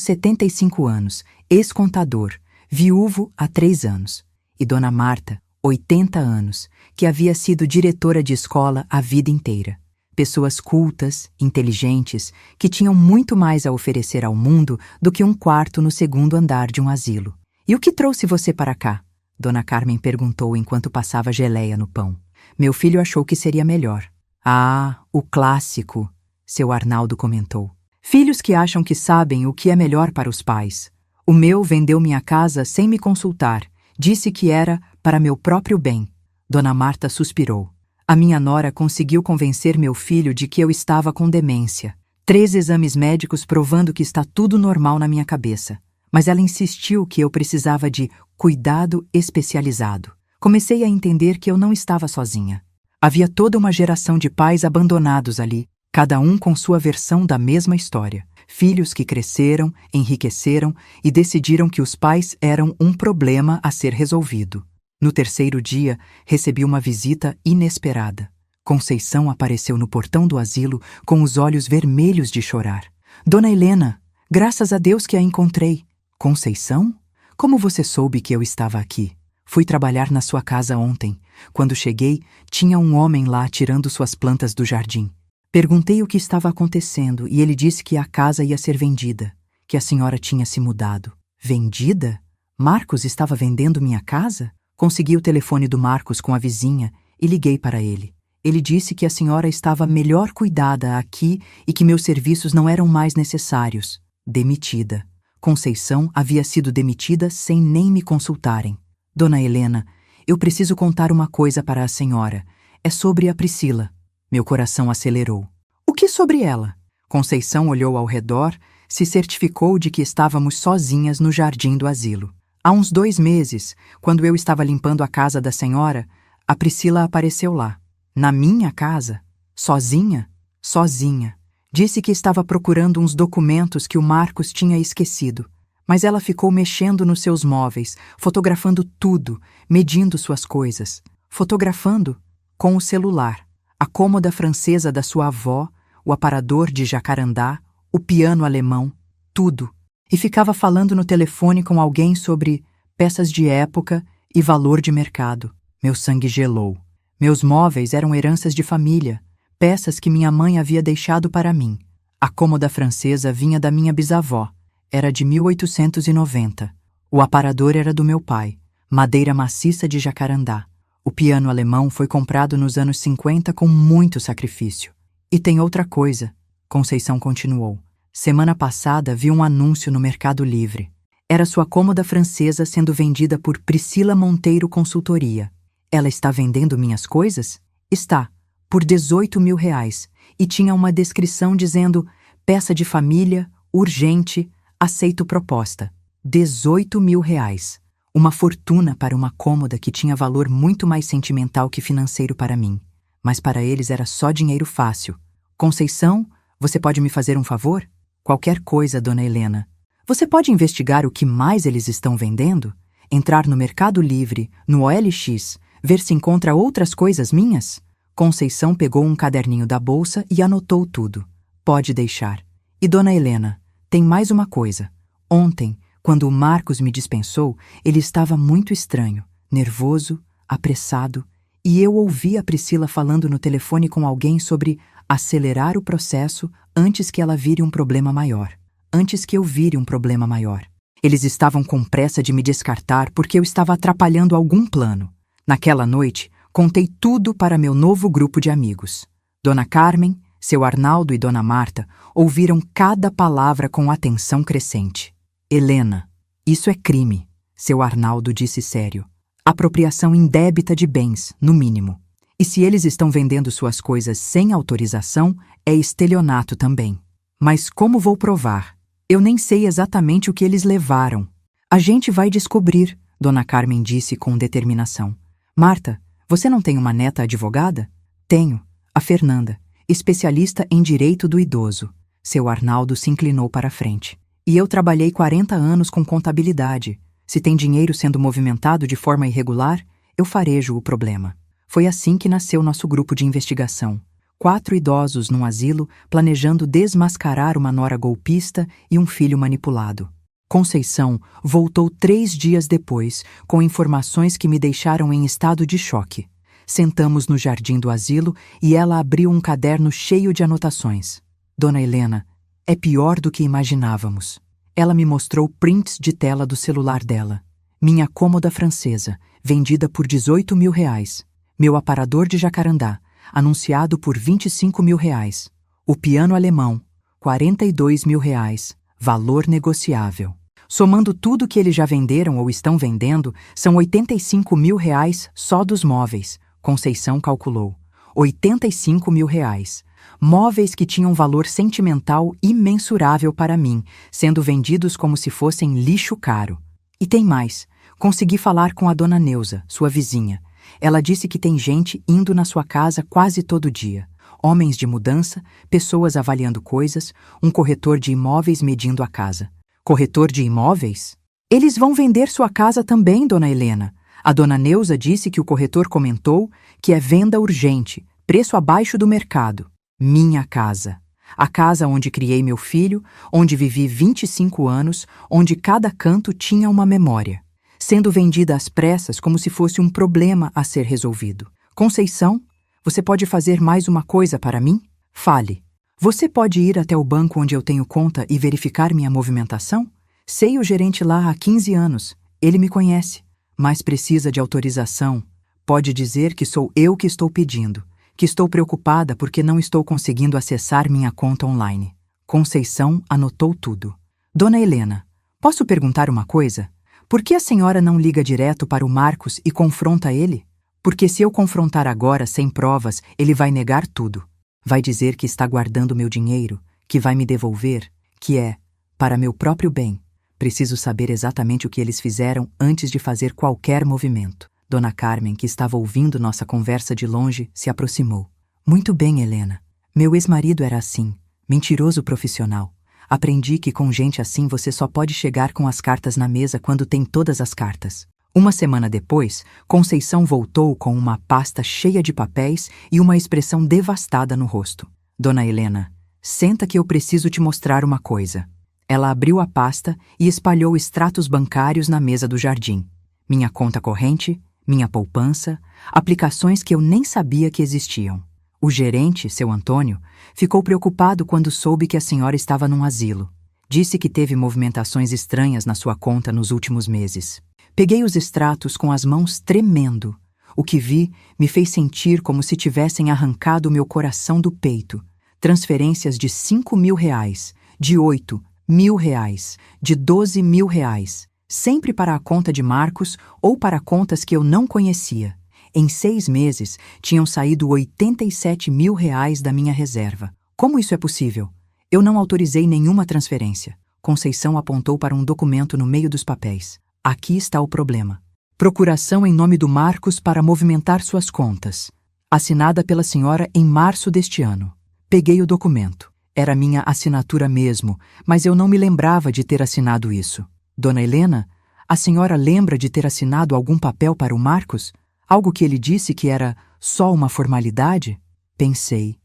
75 anos, ex-contador, viúvo há 3 anos. E Dona Marta, 80 anos, que havia sido diretora de escola a vida inteira. Pessoas cultas, inteligentes, que tinham muito mais a oferecer ao mundo do que um quarto no segundo andar de um asilo. E o que trouxe você para cá? Dona Carmen perguntou enquanto passava geleia no pão. Meu filho achou que seria melhor. Ah, o clássico, seu Arnaldo comentou. Filhos que acham que sabem o que é melhor para os pais. O meu vendeu minha casa sem me consultar. Disse que era para meu próprio bem. Dona Marta suspirou. A minha nora conseguiu convencer meu filho de que eu estava com demência. 3 exames médicos provando que está tudo normal na minha cabeça. Mas ela insistiu que eu precisava de cuidado especializado. Comecei a entender que eu não estava sozinha. Havia toda uma geração de pais abandonados ali, cada um com sua versão da mesma história. Filhos que cresceram, enriqueceram e decidiram que os pais eram um problema a ser resolvido. No terceiro dia, recebi uma visita inesperada. Conceição apareceu no portão do asilo com os olhos vermelhos de chorar. Dona Helena, graças a Deus que a encontrei. Conceição? Como você soube que eu estava aqui? Fui trabalhar na sua casa ontem. Quando cheguei, tinha um homem lá tirando suas plantas do jardim. Perguntei o que estava acontecendo e ele disse que a casa ia ser vendida, que a senhora tinha se mudado. Vendida? Marcos estava vendendo minha casa? Consegui o telefone do Marcos com a vizinha e liguei para ele. Ele disse que a senhora estava melhor cuidada aqui e que meus serviços não eram mais necessários. Demitida. Conceição havia sido demitida sem nem me consultarem. Dona Helena, eu preciso contar uma coisa para a senhora. É sobre a Priscila. Meu coração acelerou. O que sobre ela? Conceição olhou ao redor, se certificou de que estávamos sozinhas no jardim do asilo. Há uns 2 meses, quando eu estava limpando a casa da senhora, a Priscila apareceu lá. Na minha casa? Sozinha? Sozinha. Disse que estava procurando uns documentos que o Marcos tinha esquecido. Mas ela ficou mexendo nos seus móveis, fotografando tudo, medindo suas coisas. Fotografando com o celular. A cômoda francesa da sua avó, o aparador de jacarandá, o piano alemão, tudo. E ficava falando no telefone com alguém sobre peças de época e valor de mercado. Meu sangue gelou. Meus móveis eram heranças de família, peças que minha mãe havia deixado para mim. A cômoda francesa vinha da minha bisavó. Era de 1890. O aparador era do meu pai, madeira maciça de jacarandá. O piano alemão foi comprado nos anos 50 com muito sacrifício. E tem outra coisa, Conceição continuou. Semana passada vi um anúncio no Mercado Livre. Era sua cômoda francesa sendo vendida por Priscila Monteiro Consultoria. Ela está vendendo minhas coisas? Está, por R$18.000. E tinha uma descrição dizendo: peça de família, urgente, aceito proposta. R$18.000. Uma fortuna para uma cômoda que tinha valor muito mais sentimental que financeiro para mim. Mas para eles era só dinheiro fácil. Conceição, você pode me fazer um favor? Qualquer coisa, Dona Helena. Você pode investigar o que mais eles estão vendendo? Entrar no Mercado Livre, no OLX, ver se encontra outras coisas minhas? Conceição pegou um caderninho da bolsa e anotou tudo. Pode deixar. E Dona Helena, tem mais uma coisa. Ontem, quando o Marcos me dispensou, ele estava muito estranho, nervoso, apressado, e eu ouvi a Priscila falando no telefone com alguém sobre acelerar o processo antes que ela vire um problema maior. Antes que eu vire um problema maior. Eles estavam com pressa de me descartar porque eu estava atrapalhando algum plano. Naquela noite, contei tudo para meu novo grupo de amigos. Dona Carmen, seu Arnaldo e Dona Marta ouviram cada palavra com atenção crescente. Helena, isso é crime, seu Arnaldo disse sério. Apropriação indébita de bens, no mínimo. E se eles estão vendendo suas coisas sem autorização, é estelionato também. Mas como vou provar? Eu nem sei exatamente o que eles levaram. A gente vai descobrir, Dona Carmen disse com determinação. Marta, você não tem uma neta advogada? Tenho, a Fernanda, especialista em direito do idoso. Seu Arnaldo se inclinou para a frente. E eu trabalhei 40 anos com contabilidade. Se tem dinheiro sendo movimentado de forma irregular, eu farejo o problema. Foi assim que nasceu nosso grupo de investigação. 4 idosos num asilo planejando desmascarar uma nora golpista e um filho manipulado. Conceição voltou 3 dias depois com informações que me deixaram em estado de choque. Sentamos no jardim do asilo e ela abriu um caderno cheio de anotações. Dona Helena, é pior do que imaginávamos. Ela me mostrou prints de tela do celular dela. Minha cômoda francesa, vendida por R$18.000. Meu aparador de jacarandá, anunciado por R$25.000. O piano alemão, R$42.000. Valor negociável. Somando tudo que eles já venderam ou estão vendendo, são R$85.000 só dos móveis, Conceição calculou. R$85.000. Móveis que tinham valor sentimental imensurável para mim, sendo vendidos como se fossem lixo caro. E tem mais. Consegui falar com a dona Neuza, sua vizinha. Ela disse que tem gente indo na sua casa quase todo dia. Homens de mudança, pessoas avaliando coisas, um corretor de imóveis medindo a casa. Corretor de imóveis? Eles vão vender sua casa também, Dona Helena. A dona Neuza disse que o corretor comentou que é venda urgente, preço abaixo do mercado. Minha casa. A casa onde criei meu filho, onde vivi 25 anos, onde cada canto tinha uma memória. Sendo vendida às pressas como se fosse um problema a ser resolvido. Conceição, você pode fazer mais uma coisa para mim? Fale. Você pode ir até o banco onde eu tenho conta e verificar minha movimentação? Sei o gerente lá há 15 anos. Ele me conhece, mas precisa de autorização. Pode dizer que sou eu que estou pedindo, que estou preocupada porque não estou conseguindo acessar minha conta online. Conceição anotou tudo. Dona Helena, posso perguntar uma coisa? Por que a senhora não liga direto para o Marcos e confronta ele? Porque se eu confrontar agora sem provas, ele vai negar tudo. Vai dizer que está guardando meu dinheiro, que vai me devolver, que é para meu próprio bem. Preciso saber exatamente o que eles fizeram antes de fazer qualquer movimento. Dona Carmen, que estava ouvindo nossa conversa de longe, se aproximou. Muito bem, Helena. Meu ex-marido era assim, mentiroso profissional. Aprendi que com gente assim você só pode chegar com as cartas na mesa quando tem todas as cartas. Uma semana depois, Conceição voltou com uma pasta cheia de papéis e uma expressão devastada no rosto. Dona Helena, senta que eu preciso te mostrar uma coisa. Ela abriu a pasta e espalhou extratos bancários na mesa do jardim. Minha conta corrente, minha poupança, aplicações que eu nem sabia que existiam. O gerente, seu Antônio, ficou preocupado quando soube que a senhora estava num asilo. Disse que teve movimentações estranhas na sua conta nos últimos meses. Peguei os extratos com as mãos tremendo. O que vi me fez sentir como se tivessem arrancado meu coração do peito. Transferências de R$ 5.000, de R$ 8.000, de R$ 12.000, sempre para a conta de Marcos ou para contas que eu não conhecia. Em 6 meses, tinham saído R$ 87.000 da minha reserva. Como isso é possível? Eu não autorizei nenhuma transferência. Conceição apontou para um documento no meio dos papéis. Aqui está o problema. Procuração em nome do Marcos para movimentar suas contas. Assinada pela senhora em março deste ano. Peguei o documento. Era minha assinatura mesmo, mas eu não me lembrava de ter assinado isso. Dona Helena, a senhora lembra de ter assinado algum papel para o Marcos? Algo que ele disse que era só uma formalidade? Pensei,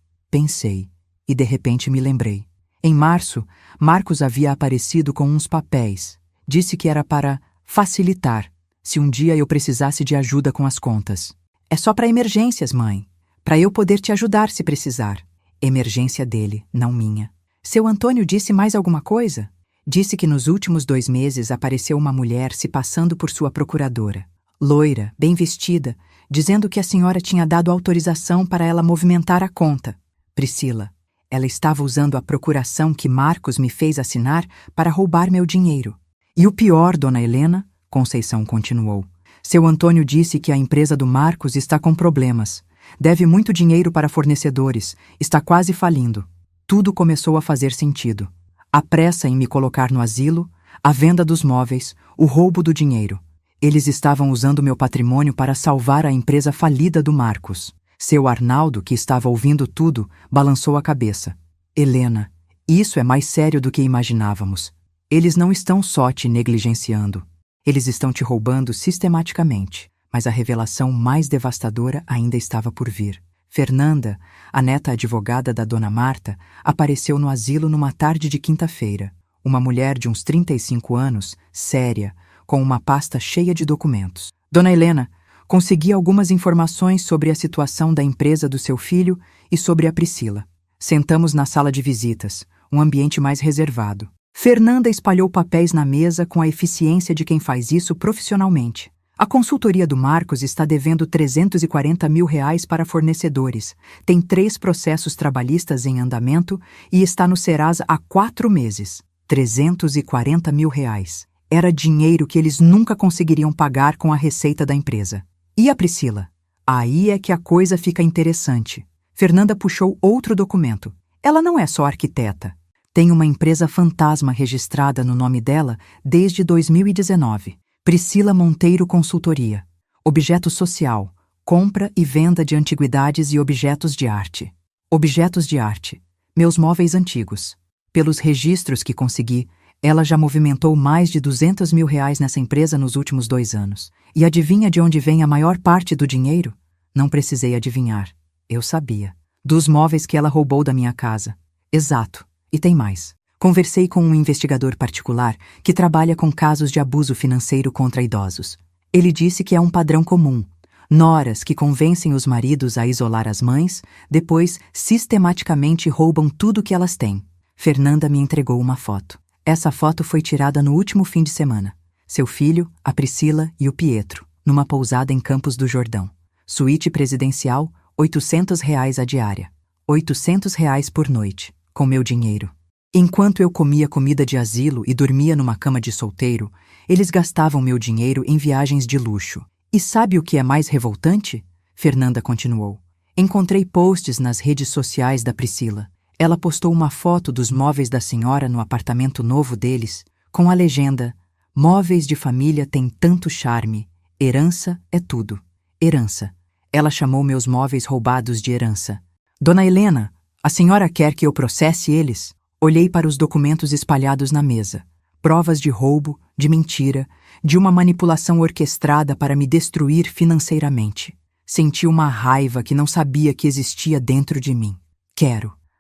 e de repente me lembrei. Em março, Marcos havia aparecido com uns papéis. Disse que era para facilitar, se um dia eu precisasse de ajuda com as contas. É só para emergências, mãe. Para eu poder te ajudar se precisar. Emergência dele, não minha. Seu Antônio disse mais alguma coisa? Disse que nos últimos 2 meses apareceu uma mulher se passando por sua procuradora. Loira, bem vestida, dizendo que a senhora tinha dado autorização para ela movimentar a conta. Priscila, ela estava usando a procuração que Marcos me fez assinar para roubar meu dinheiro. E o pior, dona Helena, Conceição continuou. Seu Antônio disse que a empresa do Marcos está com problemas. Deve muito dinheiro para fornecedores, está quase falindo. Tudo começou a fazer sentido. A pressa em me colocar no asilo, a venda dos móveis, o roubo do dinheiro. Eles estavam usando meu patrimônio para salvar a empresa falida do Marcos. Seu Arnaldo, que estava ouvindo tudo, balançou a cabeça. Helena, isso é mais sério do que imaginávamos. Eles não estão só te negligenciando. Eles estão te roubando sistematicamente. Mas a revelação mais devastadora ainda estava por vir. Fernanda, a neta advogada da dona Marta, apareceu no asilo numa tarde de quinta-feira. Uma mulher de uns 35 anos, séria, com uma pasta cheia de documentos. Dona Helena, consegui algumas informações sobre a situação da empresa do seu filho e sobre a Priscila. Sentamos na sala de visitas, um ambiente mais reservado. Fernanda espalhou papéis na mesa com a eficiência de quem faz isso profissionalmente. A consultoria do Marcos está devendo R$ 340 mil para fornecedores, tem 3 processos trabalhistas em andamento e está no Serasa há 4 meses. R$ 340 mil. Era dinheiro que eles nunca conseguiriam pagar com a receita da empresa. E a Priscila? Aí é que a coisa fica interessante. Fernanda puxou outro documento. Ela não é só arquiteta. Tem uma empresa fantasma registrada no nome dela desde 2019. Priscila Monteiro Consultoria. Objeto social. Compra e venda de antiguidades e objetos de arte. Objetos de arte. Meus móveis antigos. Pelos registros que consegui, Ela já movimentou mais de R$ 200 mil nessa empresa nos últimos 2 anos. E adivinha de onde vem a maior parte do dinheiro? Não precisei adivinhar. Eu sabia. Dos móveis que ela roubou da minha casa. Exato. E tem mais. Conversei com um investigador particular que trabalha com casos de abuso financeiro contra idosos. Ele disse que é um padrão comum. Noras que convencem os maridos a isolar as mães, depois sistematicamente roubam tudo que elas têm. Fernanda me entregou uma foto. Essa foto foi tirada no último fim de semana. Seu filho, a Priscila e o Pietro, numa pousada em Campos do Jordão. Suíte presidencial, R$ 800 a diária. R$ 800 por noite, com meu dinheiro. Enquanto eu comia comida de asilo e dormia numa cama de solteiro, eles gastavam meu dinheiro em viagens de luxo. E sabe o que é mais revoltante? Fernanda continuou. Encontrei posts nas redes sociais da Priscila. Ela postou uma foto dos móveis da senhora no apartamento novo deles, com a legenda: "Móveis de família têm tanto charme. Herança é tudo. Herança." Ela chamou meus móveis roubados de herança. Dona Helena, a senhora quer que eu processe eles? Olhei para os documentos espalhados na mesa. Provas de roubo, de mentira, de uma manipulação orquestrada para me destruir financeiramente. Senti uma raiva que não sabia que existia dentro de mim.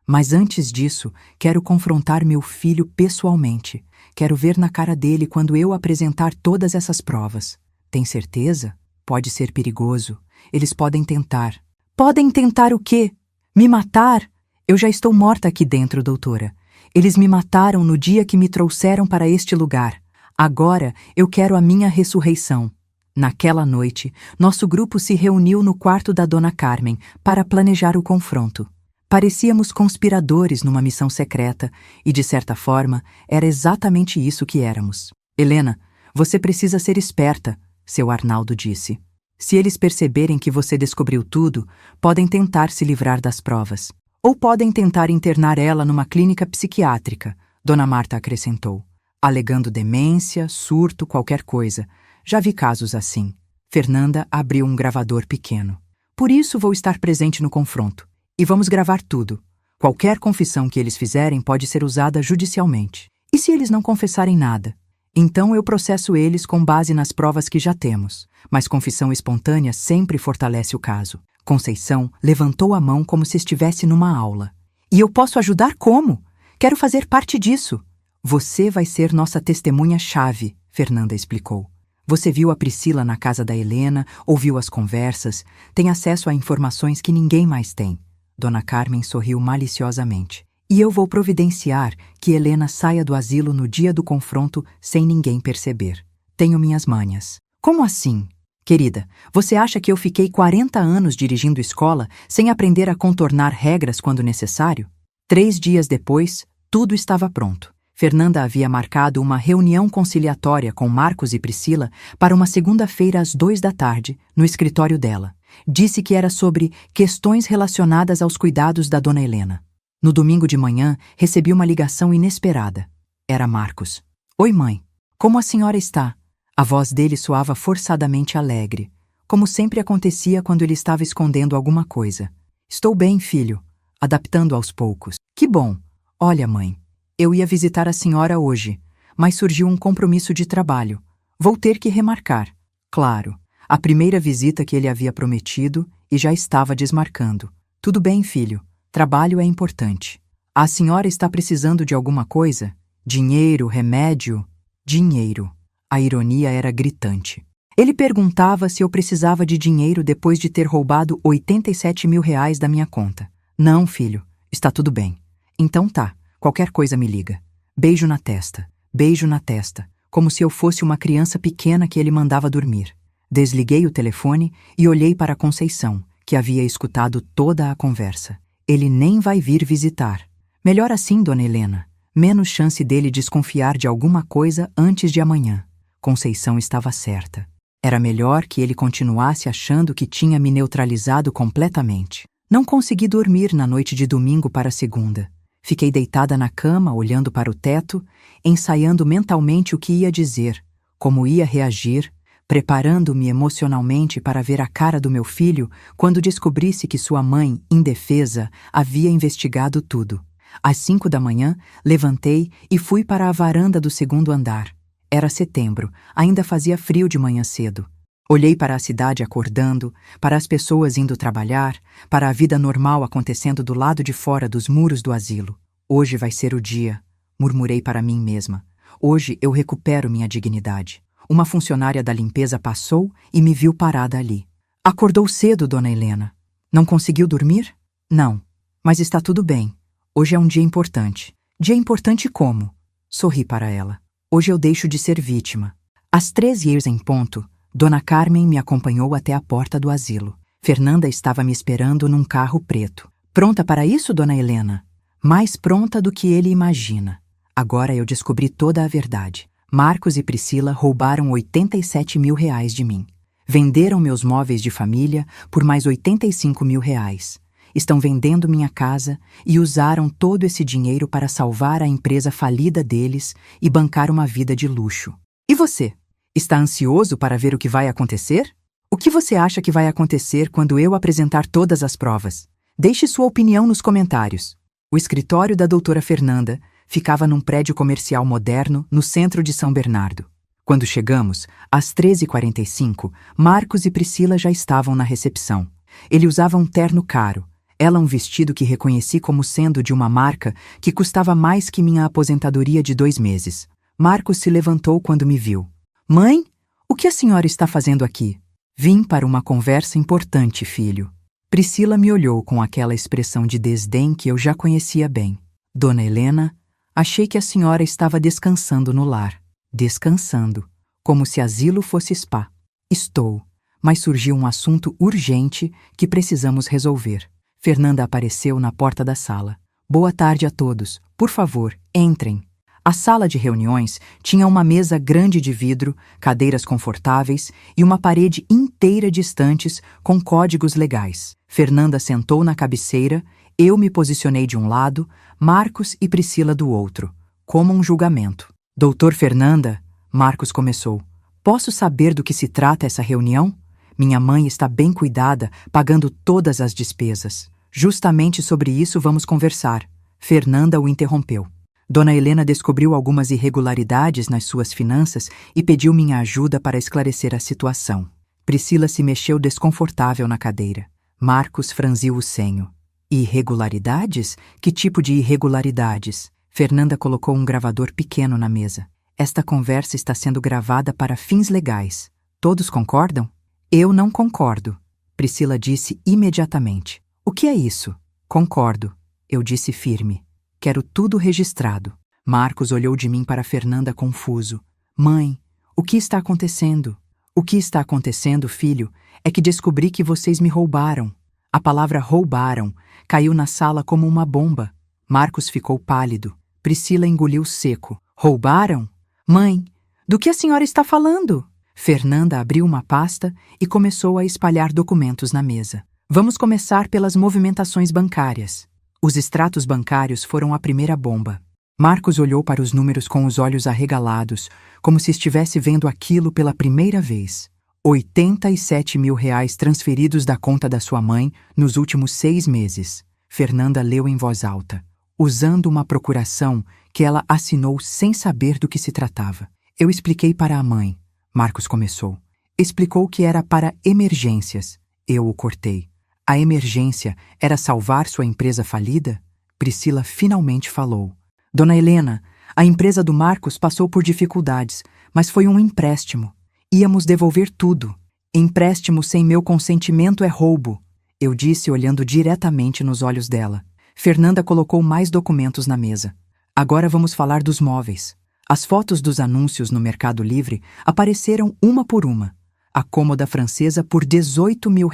Mas antes disso, quero confrontar meu filho pessoalmente. Quero ver na cara dele quando eu apresentar todas essas provas. Tem certeza? Pode ser perigoso. Eles podem tentar. Podem tentar o quê? Me matar? Eu já estou morta aqui dentro, doutora. Eles me mataram no dia que me trouxeram para este lugar. Agora eu quero a minha ressurreição. Naquela noite, nosso grupo se reuniu no quarto da Dona Carmen para planejar o confronto. Parecíamos conspiradores numa missão secreta e, de certa forma, era exatamente isso que éramos. Helena, você precisa ser esperta, seu Arnaldo disse. Se eles perceberem que você descobriu tudo, podem tentar se livrar das provas. Ou podem tentar internar ela numa clínica psiquiátrica, Dona Marta acrescentou, alegando demência, surto, qualquer coisa. Já vi casos assim. Fernanda abriu um gravador pequeno. Por isso vou estar presente no confronto. E vamos gravar tudo. Qualquer confissão que eles fizerem pode ser usada judicialmente. E se eles não confessarem nada? Então eu processo eles com base nas provas que já temos. Mas confissão espontânea sempre fortalece o caso. Conceição levantou a mão como se estivesse numa aula. E eu posso ajudar como? Quero fazer parte disso. Você vai ser nossa testemunha-chave, Fernanda explicou. Você viu a Priscila na casa da Helena, ouviu as conversas, tem acesso a informações que ninguém mais tem. Dona Carmen sorriu maliciosamente. E eu vou providenciar que Helena saia do asilo no dia do confronto sem ninguém perceber. Tenho minhas manhas. Como assim? Querida, você acha que eu fiquei 40 anos dirigindo escola sem aprender a contornar regras quando necessário? 3 dias depois, tudo estava pronto. Fernanda havia marcado uma reunião conciliatória com Marcos e Priscila para uma segunda-feira às 14h, no escritório dela. Disse que era sobre questões relacionadas aos cuidados da Dona Helena. No domingo de manhã, recebi uma ligação inesperada. Era Marcos. Oi, mãe. Como a senhora está? A voz dele soava forçadamente alegre, como sempre acontecia quando ele estava escondendo alguma coisa. Estou bem, filho. Adaptando aos poucos. Que bom. Olha, mãe, eu ia visitar a senhora hoje, mas surgiu um compromisso de trabalho. Vou ter que remarcar. Claro, a primeira visita que ele havia prometido e já estava desmarcando. Tudo bem, filho. Trabalho é importante. A senhora está precisando de alguma coisa? Dinheiro, remédio? Dinheiro. A ironia era gritante. Ele perguntava se eu precisava de dinheiro depois de ter roubado R$ 87 mil da minha conta. Não, filho. Está tudo bem. Então tá. Qualquer coisa me liga. Beijo na testa. Beijo na testa. Como se eu fosse uma criança pequena que ele mandava dormir. Desliguei o telefone e olhei para Conceição, que havia escutado toda a conversa. Ele nem vai vir visitar. Melhor assim, Dona Helena. Menos chance dele desconfiar de alguma coisa antes de amanhã. Conceição estava certa. Era melhor que ele continuasse achando que tinha me neutralizado completamente. Não consegui dormir na noite de domingo para segunda. Fiquei deitada na cama, olhando para o teto, ensaiando mentalmente o que ia dizer, como ia reagir, preparando-me emocionalmente para ver a cara do meu filho quando descobrisse que sua mãe, indefesa, havia investigado tudo. Às 5 da manhã, levantei e fui para a varanda do segundo andar. Era setembro, ainda fazia frio de manhã cedo. Olhei para a cidade acordando, para as pessoas indo trabalhar, para a vida normal acontecendo do lado de fora dos muros do asilo. Hoje vai ser o dia, murmurei para mim mesma. Hoje eu recupero minha dignidade. Uma funcionária da limpeza passou e me viu parada ali. Acordou cedo, dona Helena. Não conseguiu dormir? Não, mas está tudo bem. Hoje é um dia importante. Dia importante como? Sorri para ela. Hoje eu deixo de ser vítima. Às 3h em ponto, Dona Carmen me acompanhou até a porta do asilo. Fernanda estava me esperando num carro preto. Pronta para isso, dona Helena? Mais pronta do que ele imagina. Agora eu descobri toda a verdade. Marcos e Priscila roubaram R$87 mil de mim. Venderam meus móveis de família por mais R$85 mil. Estão vendendo minha casa e usaram todo esse dinheiro para salvar a empresa falida deles e bancar uma vida de luxo. E você? Está ansioso para ver o que vai acontecer? O que você acha que vai acontecer quando eu apresentar todas as provas? Deixe sua opinião nos comentários. O escritório da doutora Fernanda ficava num prédio comercial moderno no centro de São Bernardo. Quando chegamos, às 13h45, Marcos e Priscila já estavam na recepção. Ele usava um terno caro, ela um vestido que reconheci como sendo de uma marca que custava mais que minha aposentadoria de 2 meses. Marcos se levantou quando me viu. Mãe, o que a senhora está fazendo aqui? Vim para uma conversa importante, filho. Priscila me olhou com aquela expressão de desdém que eu já conhecia bem. Dona Helena, achei que a senhora estava descansando no lar. Descansando, como se asilo fosse spa. Estou, mas surgiu um assunto urgente que precisamos resolver. Fernanda apareceu na porta da sala. Boa tarde a todos. Por favor, entrem. A sala de reuniões tinha uma mesa grande de vidro, cadeiras confortáveis e uma parede inteira de estantes com códigos legais. Fernanda sentou na cabeceira, eu me posicionei de um lado, Marcos e Priscila do outro, como um julgamento. Doutor Fernanda, Marcos começou. Posso saber do que se trata essa reunião? Minha mãe está bem cuidada, pagando todas as despesas. Justamente sobre isso vamos conversar. Fernanda o interrompeu. Dona Helena descobriu algumas irregularidades nas suas finanças e pediu minha ajuda para esclarecer a situação. Priscila se mexeu desconfortável na cadeira. Marcos franziu o senho. Irregularidades? Que tipo de irregularidades? Fernanda colocou um gravador pequeno na mesa. Esta conversa está sendo gravada para fins legais. Todos concordam? Eu não concordo. Priscila disse imediatamente. O que é isso? Concordo. Eu disse firme. Quero tudo registrado. Marcos olhou de mim para Fernanda confuso. Mãe, o que está acontecendo? O que está acontecendo, filho, é que descobri que vocês me roubaram. A palavra roubaram caiu na sala como uma bomba. Marcos ficou pálido. Priscila engoliu seco. Roubaram? Mãe, do que a senhora está falando? Fernanda abriu uma pasta e começou a espalhar documentos na mesa. Vamos começar pelas movimentações bancárias. Os extratos bancários foram a primeira bomba. Marcos olhou para os números com os olhos arregalados, como se estivesse vendo aquilo pela primeira vez. R$87 mil transferidos da conta da sua mãe nos últimos 6 meses. Fernanda leu em voz alta, usando uma procuração que ela assinou sem saber do que se tratava. Eu expliquei para a mãe. Marcos começou. Explicou que era para emergências. Eu o cortei. A emergência era salvar sua empresa falida? Priscila finalmente falou. Dona Helena, a empresa do Marcos passou por dificuldades, mas foi um empréstimo. Íamos devolver tudo. Empréstimo sem meu consentimento é roubo. Eu disse olhando diretamente nos olhos dela. Fernanda colocou mais documentos na mesa. Agora vamos falar dos móveis. As fotos dos anúncios no Mercado Livre apareceram uma por uma. A cômoda francesa por R$18 mil.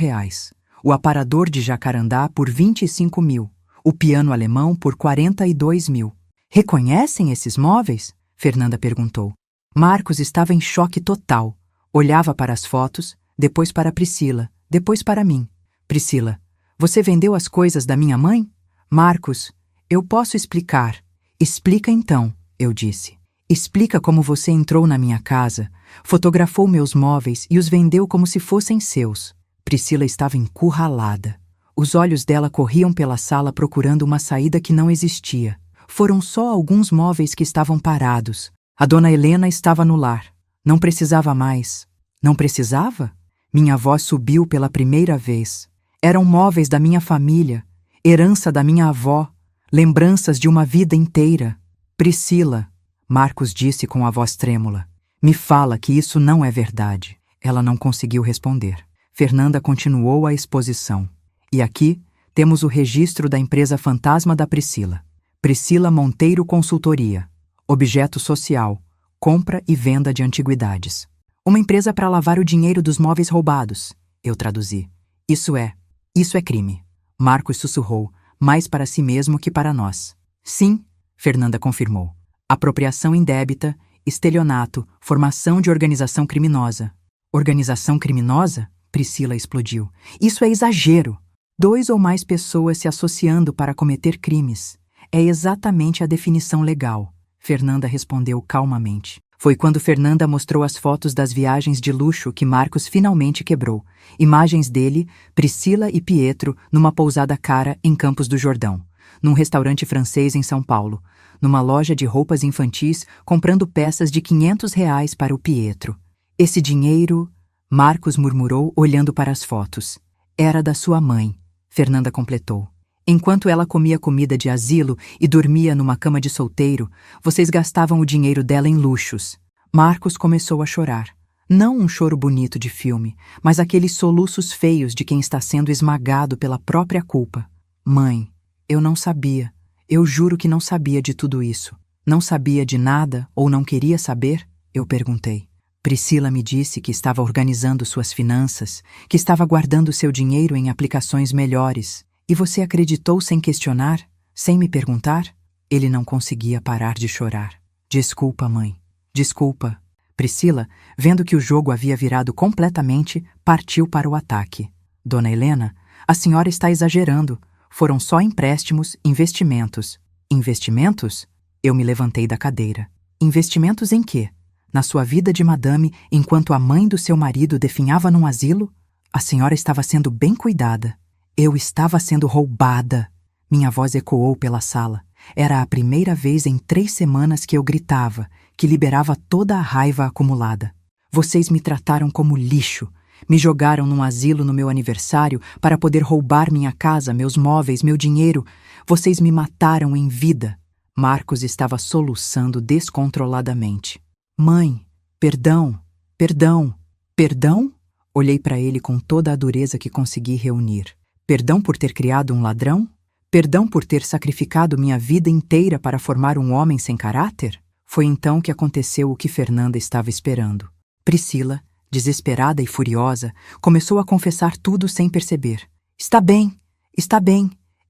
O aparador de jacarandá por 25 mil, o piano alemão por 42 mil. Reconhecem esses móveis? Fernanda perguntou. Marcos estava em choque total. Olhava para as fotos, depois para Priscila, depois para mim. Priscila, você vendeu as coisas da minha mãe? Marcos, eu posso explicar. Explica então, eu disse. Explica como você entrou na minha casa, fotografou meus móveis e os vendeu como se fossem seus. Priscila estava encurralada. Os olhos dela corriam pela sala procurando uma saída que não existia. Foram só alguns móveis que estavam parados. A dona Helena estava no lar. Não precisava mais. Não precisava? Minha voz subiu pela primeira vez. Eram móveis da minha família, herança da minha avó, lembranças de uma vida inteira. Priscila, Marcos disse com a voz trêmula, me fala que isso não é verdade. Ela não conseguiu responder. Fernanda continuou a exposição. E aqui temos o registro da empresa fantasma da Priscila. Priscila Monteiro Consultoria. Objeto social. Compra e venda de antiguidades. Uma empresa para lavar o dinheiro dos móveis roubados. Eu traduzi. Isso é crime. Marcos sussurrou, mais para si mesmo que para nós. Sim, Fernanda confirmou. Apropriação indébita, estelionato, formação de organização criminosa. Organização criminosa? Priscila explodiu. Isso é exagero. 2 ou mais pessoas se associando para cometer crimes. É exatamente a definição legal. Fernanda respondeu calmamente. Foi quando Fernanda mostrou as fotos das viagens de luxo que Marcos finalmente quebrou. Imagens dele, Priscila e Pietro numa pousada cara em Campos do Jordão, num restaurante francês em São Paulo, numa loja de roupas infantis comprando peças de R$ 500 para o Pietro. Esse dinheiro, Marcos murmurou olhando para as fotos. Era da sua mãe, Fernanda completou. Enquanto ela comia comida de asilo e dormia numa cama de solteiro, vocês gastavam o dinheiro dela em luxos. Marcos começou a chorar. Não um choro bonito de filme, mas aqueles soluços feios de quem está sendo esmagado pela própria culpa. Mãe, eu não sabia. Eu juro que não sabia de tudo isso. Não sabia de nada ou não queria saber? Eu perguntei. Priscila me disse que estava organizando suas finanças, que estava guardando seu dinheiro em aplicações melhores. E você acreditou sem questionar, sem me perguntar? Ele não conseguia parar de chorar. Desculpa, mãe. Desculpa. Priscila, vendo que o jogo havia virado completamente, partiu para o ataque. Dona Helena, a senhora está exagerando. Foram só empréstimos, investimentos. Investimentos? Eu me levantei da cadeira. Investimentos em quê? Na sua vida de madame, enquanto a mãe do seu marido definhava num asilo? A senhora estava sendo bem cuidada. Eu estava sendo roubada. Minha voz ecoou pela sala. Era a primeira vez em 3 semanas que eu gritava, que liberava toda a raiva acumulada. Vocês me trataram como lixo. Me jogaram num asilo no meu aniversário para poder roubar minha casa, meus móveis, meu dinheiro. Vocês me mataram em vida. Marcos estava soluçando descontroladamente. Mãe, perdão, perdão, perdão? Olhei para ele com toda a dureza que consegui reunir. Perdão por ter criado um ladrão? Perdão por ter sacrificado minha vida inteira para formar um homem sem caráter? Foi então que aconteceu o que Fernanda estava esperando. Priscila, desesperada e furiosa, começou a confessar tudo sem perceber. Está bem,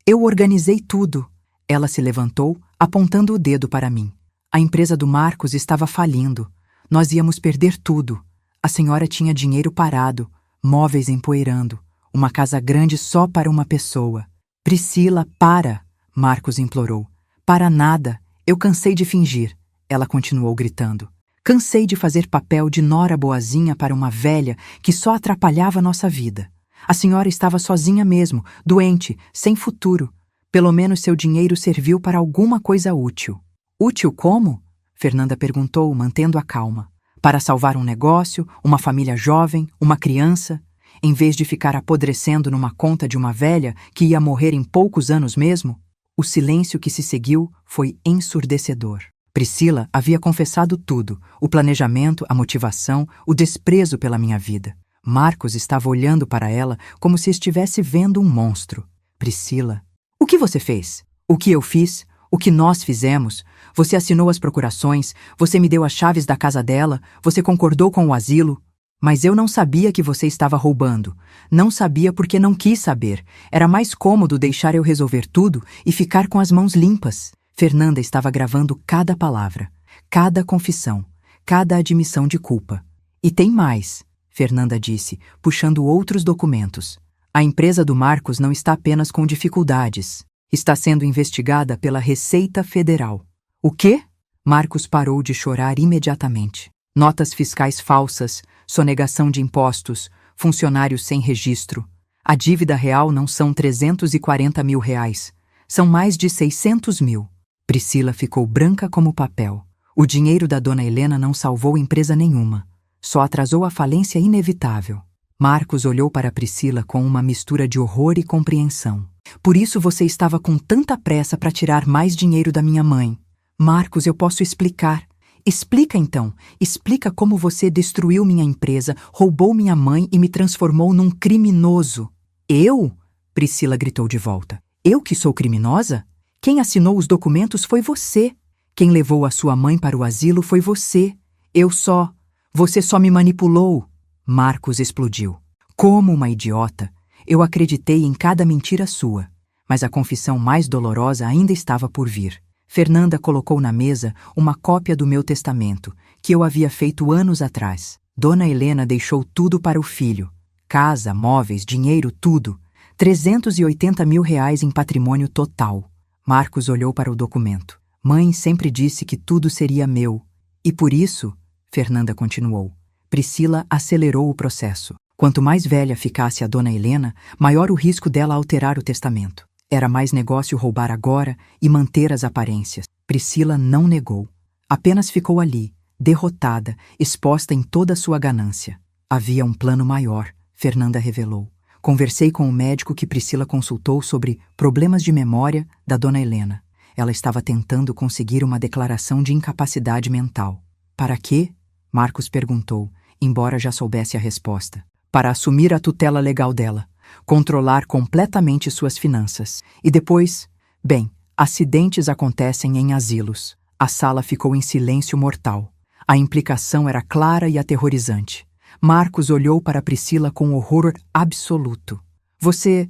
eu organizei tudo. Ela se levantou, apontando o dedo para mim. A empresa do Marcos estava falindo. Nós íamos perder tudo. A senhora tinha dinheiro parado, móveis empoeirando, uma casa grande só para uma pessoa. Priscila, para! Marcos implorou. Para nada. Eu cansei de fingir. Ela continuou gritando. Cansei de fazer papel de nora boazinha para uma velha que só atrapalhava nossa vida. A senhora estava sozinha mesmo, doente, sem futuro. Pelo menos seu dinheiro serviu para alguma coisa útil. Útil como? Fernanda perguntou, mantendo a calma. Para salvar um negócio, uma família jovem, uma criança, em vez de ficar apodrecendo numa conta de uma velha que ia morrer em poucos anos mesmo? O silêncio que se seguiu foi ensurdecedor. Priscila havia confessado tudo, o planejamento, a motivação, o desprezo pela minha vida. Marcos estava olhando para ela como se estivesse vendo um monstro. Priscila, o que você fez? O que eu fiz? O que nós fizemos? Você assinou as procurações, você me deu as chaves da casa dela, você concordou com o asilo. Mas eu não sabia que você estava roubando. Não sabia porque não quis saber. Era mais cômodo deixar eu resolver tudo e ficar com as mãos limpas. Fernanda estava gravando cada palavra, cada confissão, cada admissão de culpa. E tem mais, Fernanda disse, puxando outros documentos. A empresa do Marcos não está apenas com dificuldades. Está sendo investigada pela Receita Federal. O quê? Marcos parou de chorar imediatamente. Notas fiscais falsas, sonegação de impostos, funcionários sem registro. A dívida real não são 340 mil reais. São mais de 600 mil. Priscila ficou branca como papel. O dinheiro da dona Helena não salvou empresa nenhuma. Só atrasou a falência inevitável. Marcos olhou para Priscila com uma mistura de horror e compreensão. Por isso você estava com tanta pressa para tirar mais dinheiro da minha mãe. Marcos, eu posso explicar. Explica então. Explica como você destruiu minha empresa, roubou minha mãe e me transformou num criminoso. Eu? Priscila gritou de volta. Eu que sou criminosa? Quem assinou os documentos foi você. Quem levou a sua mãe para o asilo foi você. Você só me manipulou. Marcos explodiu. Como uma idiota, eu acreditei em cada mentira sua. Mas a confissão mais dolorosa ainda estava por vir. Fernanda colocou na mesa uma cópia do meu testamento, que eu havia feito anos atrás. Dona Helena deixou tudo para o filho. Casa, móveis, dinheiro, tudo. 380 mil reais em patrimônio total. Marcos olhou para o documento. Mãe sempre disse que tudo seria meu. E por isso, Fernanda continuou, Priscila acelerou o processo. Quanto mais velha ficasse a dona Helena, maior o risco dela alterar o testamento. Era mais negócio roubar agora e manter as aparências. Priscila não negou. Apenas ficou ali, derrotada, exposta em toda a sua ganância. Havia um plano maior, Fernanda revelou. Conversei com o médico que Priscila consultou sobre problemas de memória da dona Helena. Ela estava tentando conseguir uma declaração de incapacidade mental. Para quê? Marcos perguntou, embora já soubesse a resposta. Para assumir a tutela legal dela, controlar completamente suas finanças. E depois, acidentes acontecem em asilos. A sala ficou em silêncio mortal. A implicação era clara e aterrorizante. Marcos olhou para Priscila com horror absoluto. Você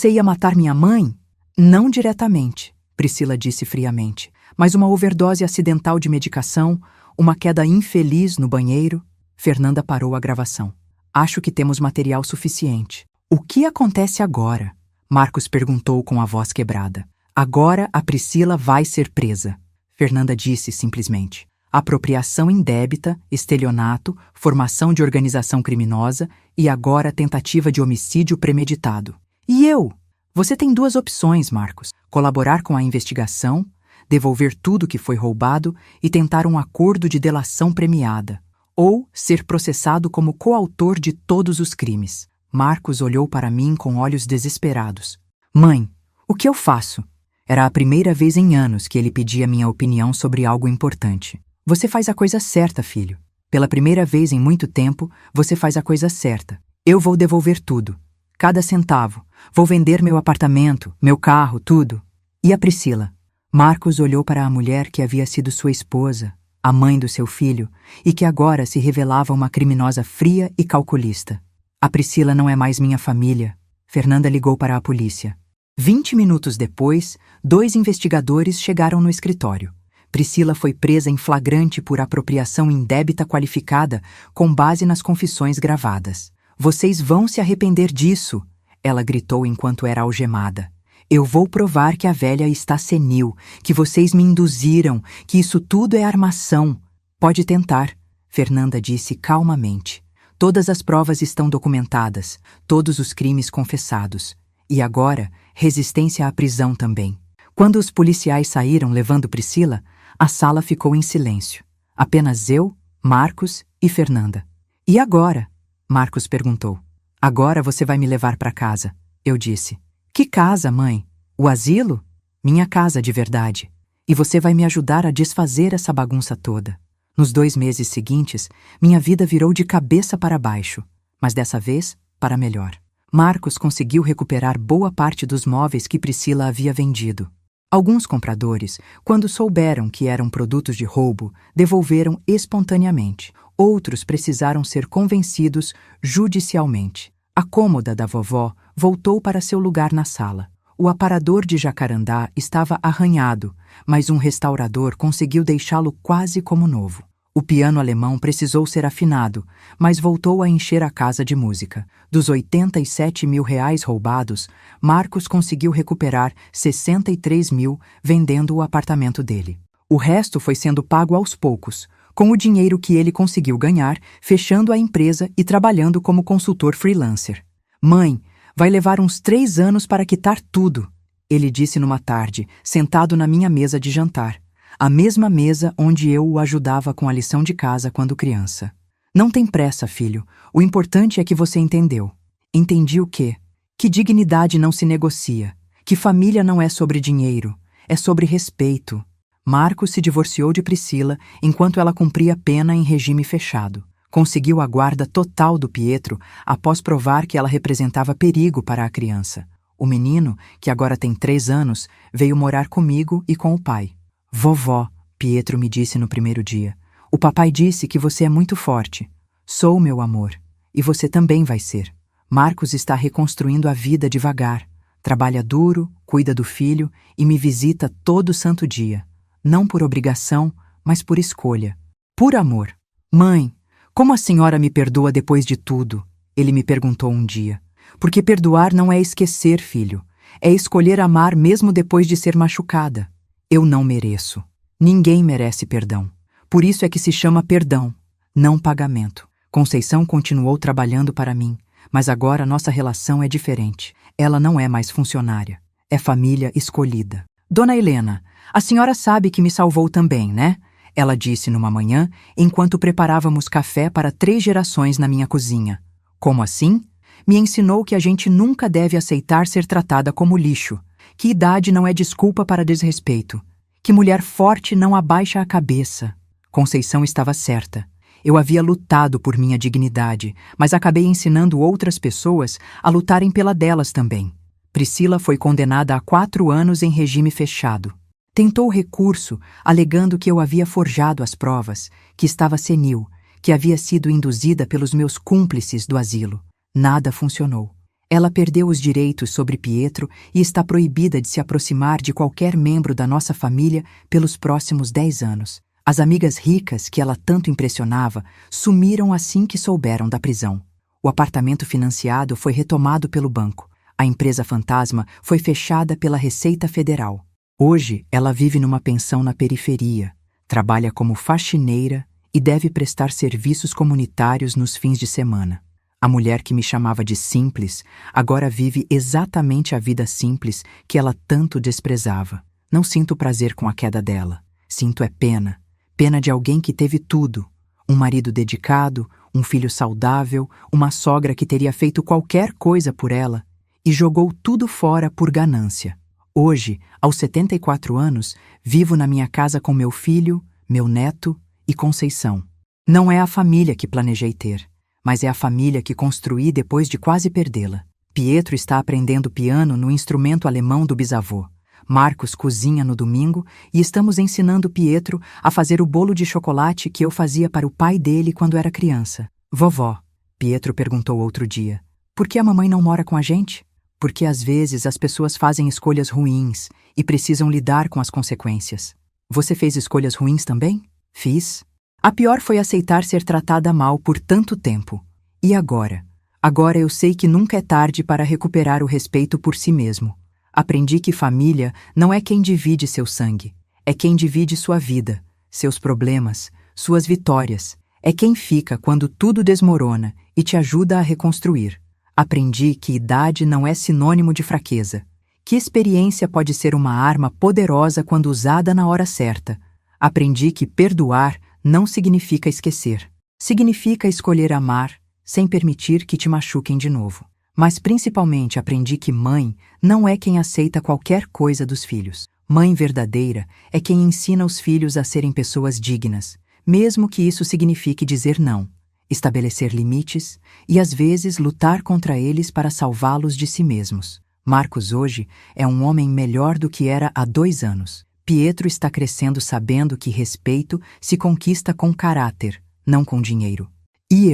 ia matar minha mãe? Não diretamente, Priscila disse friamente, mas uma overdose acidental de medicação, uma queda infeliz no banheiro. Fernanda parou a gravação. Acho que temos material suficiente. O que acontece agora? Marcos perguntou com a voz quebrada. Agora a Priscila vai ser presa. Fernanda disse simplesmente. Apropriação indébita, estelionato, formação de organização criminosa e agora tentativa de homicídio premeditado. E eu? Você tem duas opções, Marcos. Colaborar com a investigação, devolver tudo que foi roubado e tentar um acordo de delação premiada. Ou ser processado como coautor de todos os crimes. Marcos olhou para mim com olhos desesperados. Mãe, o que eu faço? Era a primeira vez em anos que ele pedia minha opinião sobre algo importante. Você faz a coisa certa, filho. Pela primeira vez em muito tempo, você faz a coisa certa. Eu vou devolver tudo. Cada centavo. Vou vender meu apartamento, meu carro, tudo. E a Priscila? Marcos olhou para a mulher que havia sido sua esposa, a mãe do seu filho, e que agora se revelava uma criminosa fria e calculista. A Priscila não é mais minha família. Fernanda ligou para a polícia. 20 minutos depois, 2 investigadores chegaram no escritório. Priscila foi presa em flagrante por apropriação indébita qualificada com base nas confissões gravadas. Vocês vão se arrepender disso, ela gritou enquanto era algemada. Eu vou provar que a velha está senil, que vocês me induziram, que isso tudo é armação. Pode tentar, Fernanda disse calmamente. Todas as provas estão documentadas, todos os crimes confessados. E agora, resistência à prisão também. Quando os policiais saíram levando Priscila, a sala ficou em silêncio. Apenas eu, Marcos e Fernanda. E agora? Marcos perguntou. Agora você vai me levar para casa, eu disse. Que casa, mãe? O asilo? Minha casa de verdade. E você vai me ajudar a desfazer essa bagunça toda. Nos 2 meses seguintes, minha vida virou de cabeça para baixo, mas dessa vez, para melhor. Marcos conseguiu recuperar boa parte dos móveis que Priscila havia vendido. Alguns compradores, quando souberam que eram produtos de roubo, devolveram espontaneamente. Outros precisaram ser convencidos judicialmente. A cômoda da vovó voltou para seu lugar na sala. O aparador de jacarandá estava arranhado, mas um restaurador conseguiu deixá-lo quase como novo. O piano alemão precisou ser afinado, mas voltou a encher a casa de música. Dos 87 mil reais roubados, Marcos conseguiu recuperar 63 mil vendendo o apartamento dele. O resto foi sendo pago aos poucos, com o dinheiro que ele conseguiu ganhar, fechando a empresa e trabalhando como consultor freelancer. Mãe, Vai levar uns 3 anos para quitar tudo, ele disse numa tarde, sentado na minha mesa de jantar, a mesma mesa onde eu o ajudava com a lição de casa quando criança. Não tem pressa, filho. O importante é que você entendeu. Entendi o quê? Que dignidade não se negocia, que família não é sobre dinheiro, é sobre respeito. Marcos se divorciou de Priscila enquanto ela cumpria pena em regime fechado. Conseguiu a guarda total do Pietro após provar que ela representava perigo para a criança. O menino, que agora tem 3 anos, veio morar comigo e com o pai. Vovó, Pietro me disse no primeiro dia, o papai disse que você é muito forte. Sou, meu amor, e você também vai ser. Marcos está reconstruindo a vida devagar. Trabalha duro, cuida do filho e me visita todo santo dia. Não por obrigação, mas por escolha. Por amor. Mãe, como a senhora me perdoa depois de tudo? Ele me perguntou um dia. Porque perdoar não é esquecer, filho. É escolher amar mesmo depois de ser machucada. Eu não mereço. Ninguém merece perdão. Por isso é que se chama perdão, não pagamento. Conceição continuou trabalhando para mim, mas agora nossa relação é diferente. Ela não é mais funcionária. É família escolhida. Dona Helena, a senhora sabe que me salvou também, né? Ela disse numa manhã, enquanto preparávamos café para 3 gerações na minha cozinha. Como assim? Me ensinou que a gente nunca deve aceitar ser tratada como lixo, que idade não é desculpa para desrespeito, que mulher forte não abaixa a cabeça. Conceição estava certa. Eu havia lutado por minha dignidade, mas acabei ensinando outras pessoas a lutarem pela delas também. Priscila foi condenada a 4 anos em regime fechado. Tentou recurso, alegando que eu havia forjado as provas, que estava senil, que havia sido induzida pelos meus cúmplices do asilo. Nada funcionou. Ela perdeu os direitos sobre Pietro e está proibida de se aproximar de qualquer membro da nossa família pelos próximos 10 anos. As amigas ricas que ela tanto impressionava sumiram assim que souberam da prisão. O apartamento financiado foi retomado pelo banco. A empresa fantasma foi fechada pela Receita Federal. Hoje, ela vive numa pensão na periferia, trabalha como faxineira e deve prestar serviços comunitários nos fins de semana. A mulher que me chamava de simples agora vive exatamente a vida simples que ela tanto desprezava. Não sinto prazer com a queda dela. Sinto é pena. Pena de alguém que teve tudo. Um marido dedicado, um filho saudável, uma sogra que teria feito qualquer coisa por ela e jogou tudo fora por ganância. Hoje, aos 74 anos, vivo na minha casa com meu filho, meu neto e Conceição. Não é a família que planejei ter, mas é a família que construí depois de quase perdê-la. Pietro está aprendendo piano no instrumento alemão do bisavô. Marcos cozinha no domingo e estamos ensinando Pietro a fazer o bolo de chocolate que eu fazia para o pai dele quando era criança. Vovó, Pietro perguntou outro dia, por que a mamãe não mora com a gente? Porque às vezes as pessoas fazem escolhas ruins e precisam lidar com as consequências. Você fez escolhas ruins também? Fiz. A pior foi aceitar ser tratada mal por tanto tempo. E agora? Agora eu sei que nunca é tarde para recuperar o respeito por si mesmo. Aprendi que família não é quem divide seu sangue, é quem divide sua vida, seus problemas, suas vitórias. É quem fica quando tudo desmorona e te ajuda a reconstruir. Aprendi que idade não é sinônimo de fraqueza, que experiência pode ser uma arma poderosa quando usada na hora certa. Aprendi que perdoar não significa esquecer. Significa escolher amar sem permitir que te machuquem de novo. Mas principalmente aprendi que mãe não é quem aceita qualquer coisa dos filhos. Mãe verdadeira é quem ensina os filhos a serem pessoas dignas, mesmo que isso signifique dizer não, estabelecer limites e às vezes lutar contra eles para salvá-los de si mesmos. Marcos hoje é um homem melhor do que era há 2 anos. Pietro está crescendo sabendo que respeito se conquista com caráter, não com dinheiro. E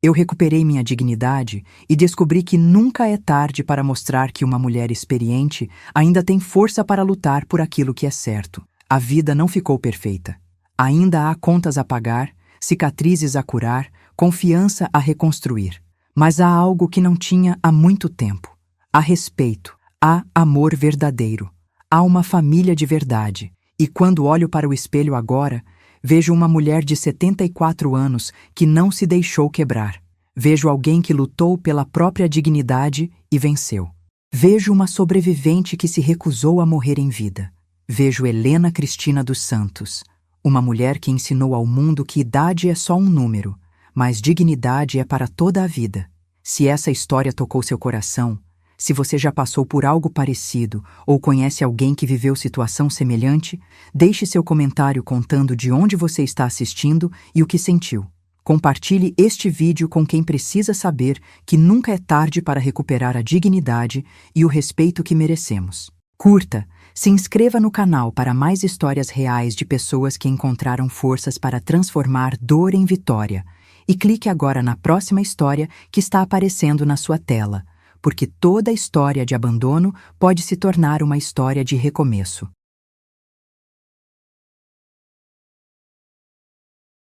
eu recuperei minha dignidade e descobri que nunca é tarde para mostrar que uma mulher experiente ainda tem força para lutar por aquilo que é certo. A vida não ficou perfeita. Ainda há contas a pagar, cicatrizes a curar, confiança a reconstruir. Mas há algo que não tinha há muito tempo. Há respeito, há amor verdadeiro, há uma família de verdade. E quando olho para o espelho agora, vejo uma mulher de 74 anos que não se deixou quebrar. Vejo alguém que lutou pela própria dignidade e venceu. Vejo uma sobrevivente que se recusou a morrer em vida. Vejo Helena Cristina dos Santos, uma mulher que ensinou ao mundo que idade é só um número, mas dignidade é para toda a vida. Se essa história tocou seu coração, se você já passou por algo parecido ou conhece alguém que viveu situação semelhante, deixe seu comentário contando de onde você está assistindo e o que sentiu. Compartilhe este vídeo com quem precisa saber que nunca é tarde para recuperar a dignidade e o respeito que merecemos. Curta, se inscreva no canal para mais histórias reais de pessoas que encontraram forças para transformar dor em vitória. E clique agora na próxima história que está aparecendo na sua tela, porque toda história de abandono pode se tornar uma história de recomeço.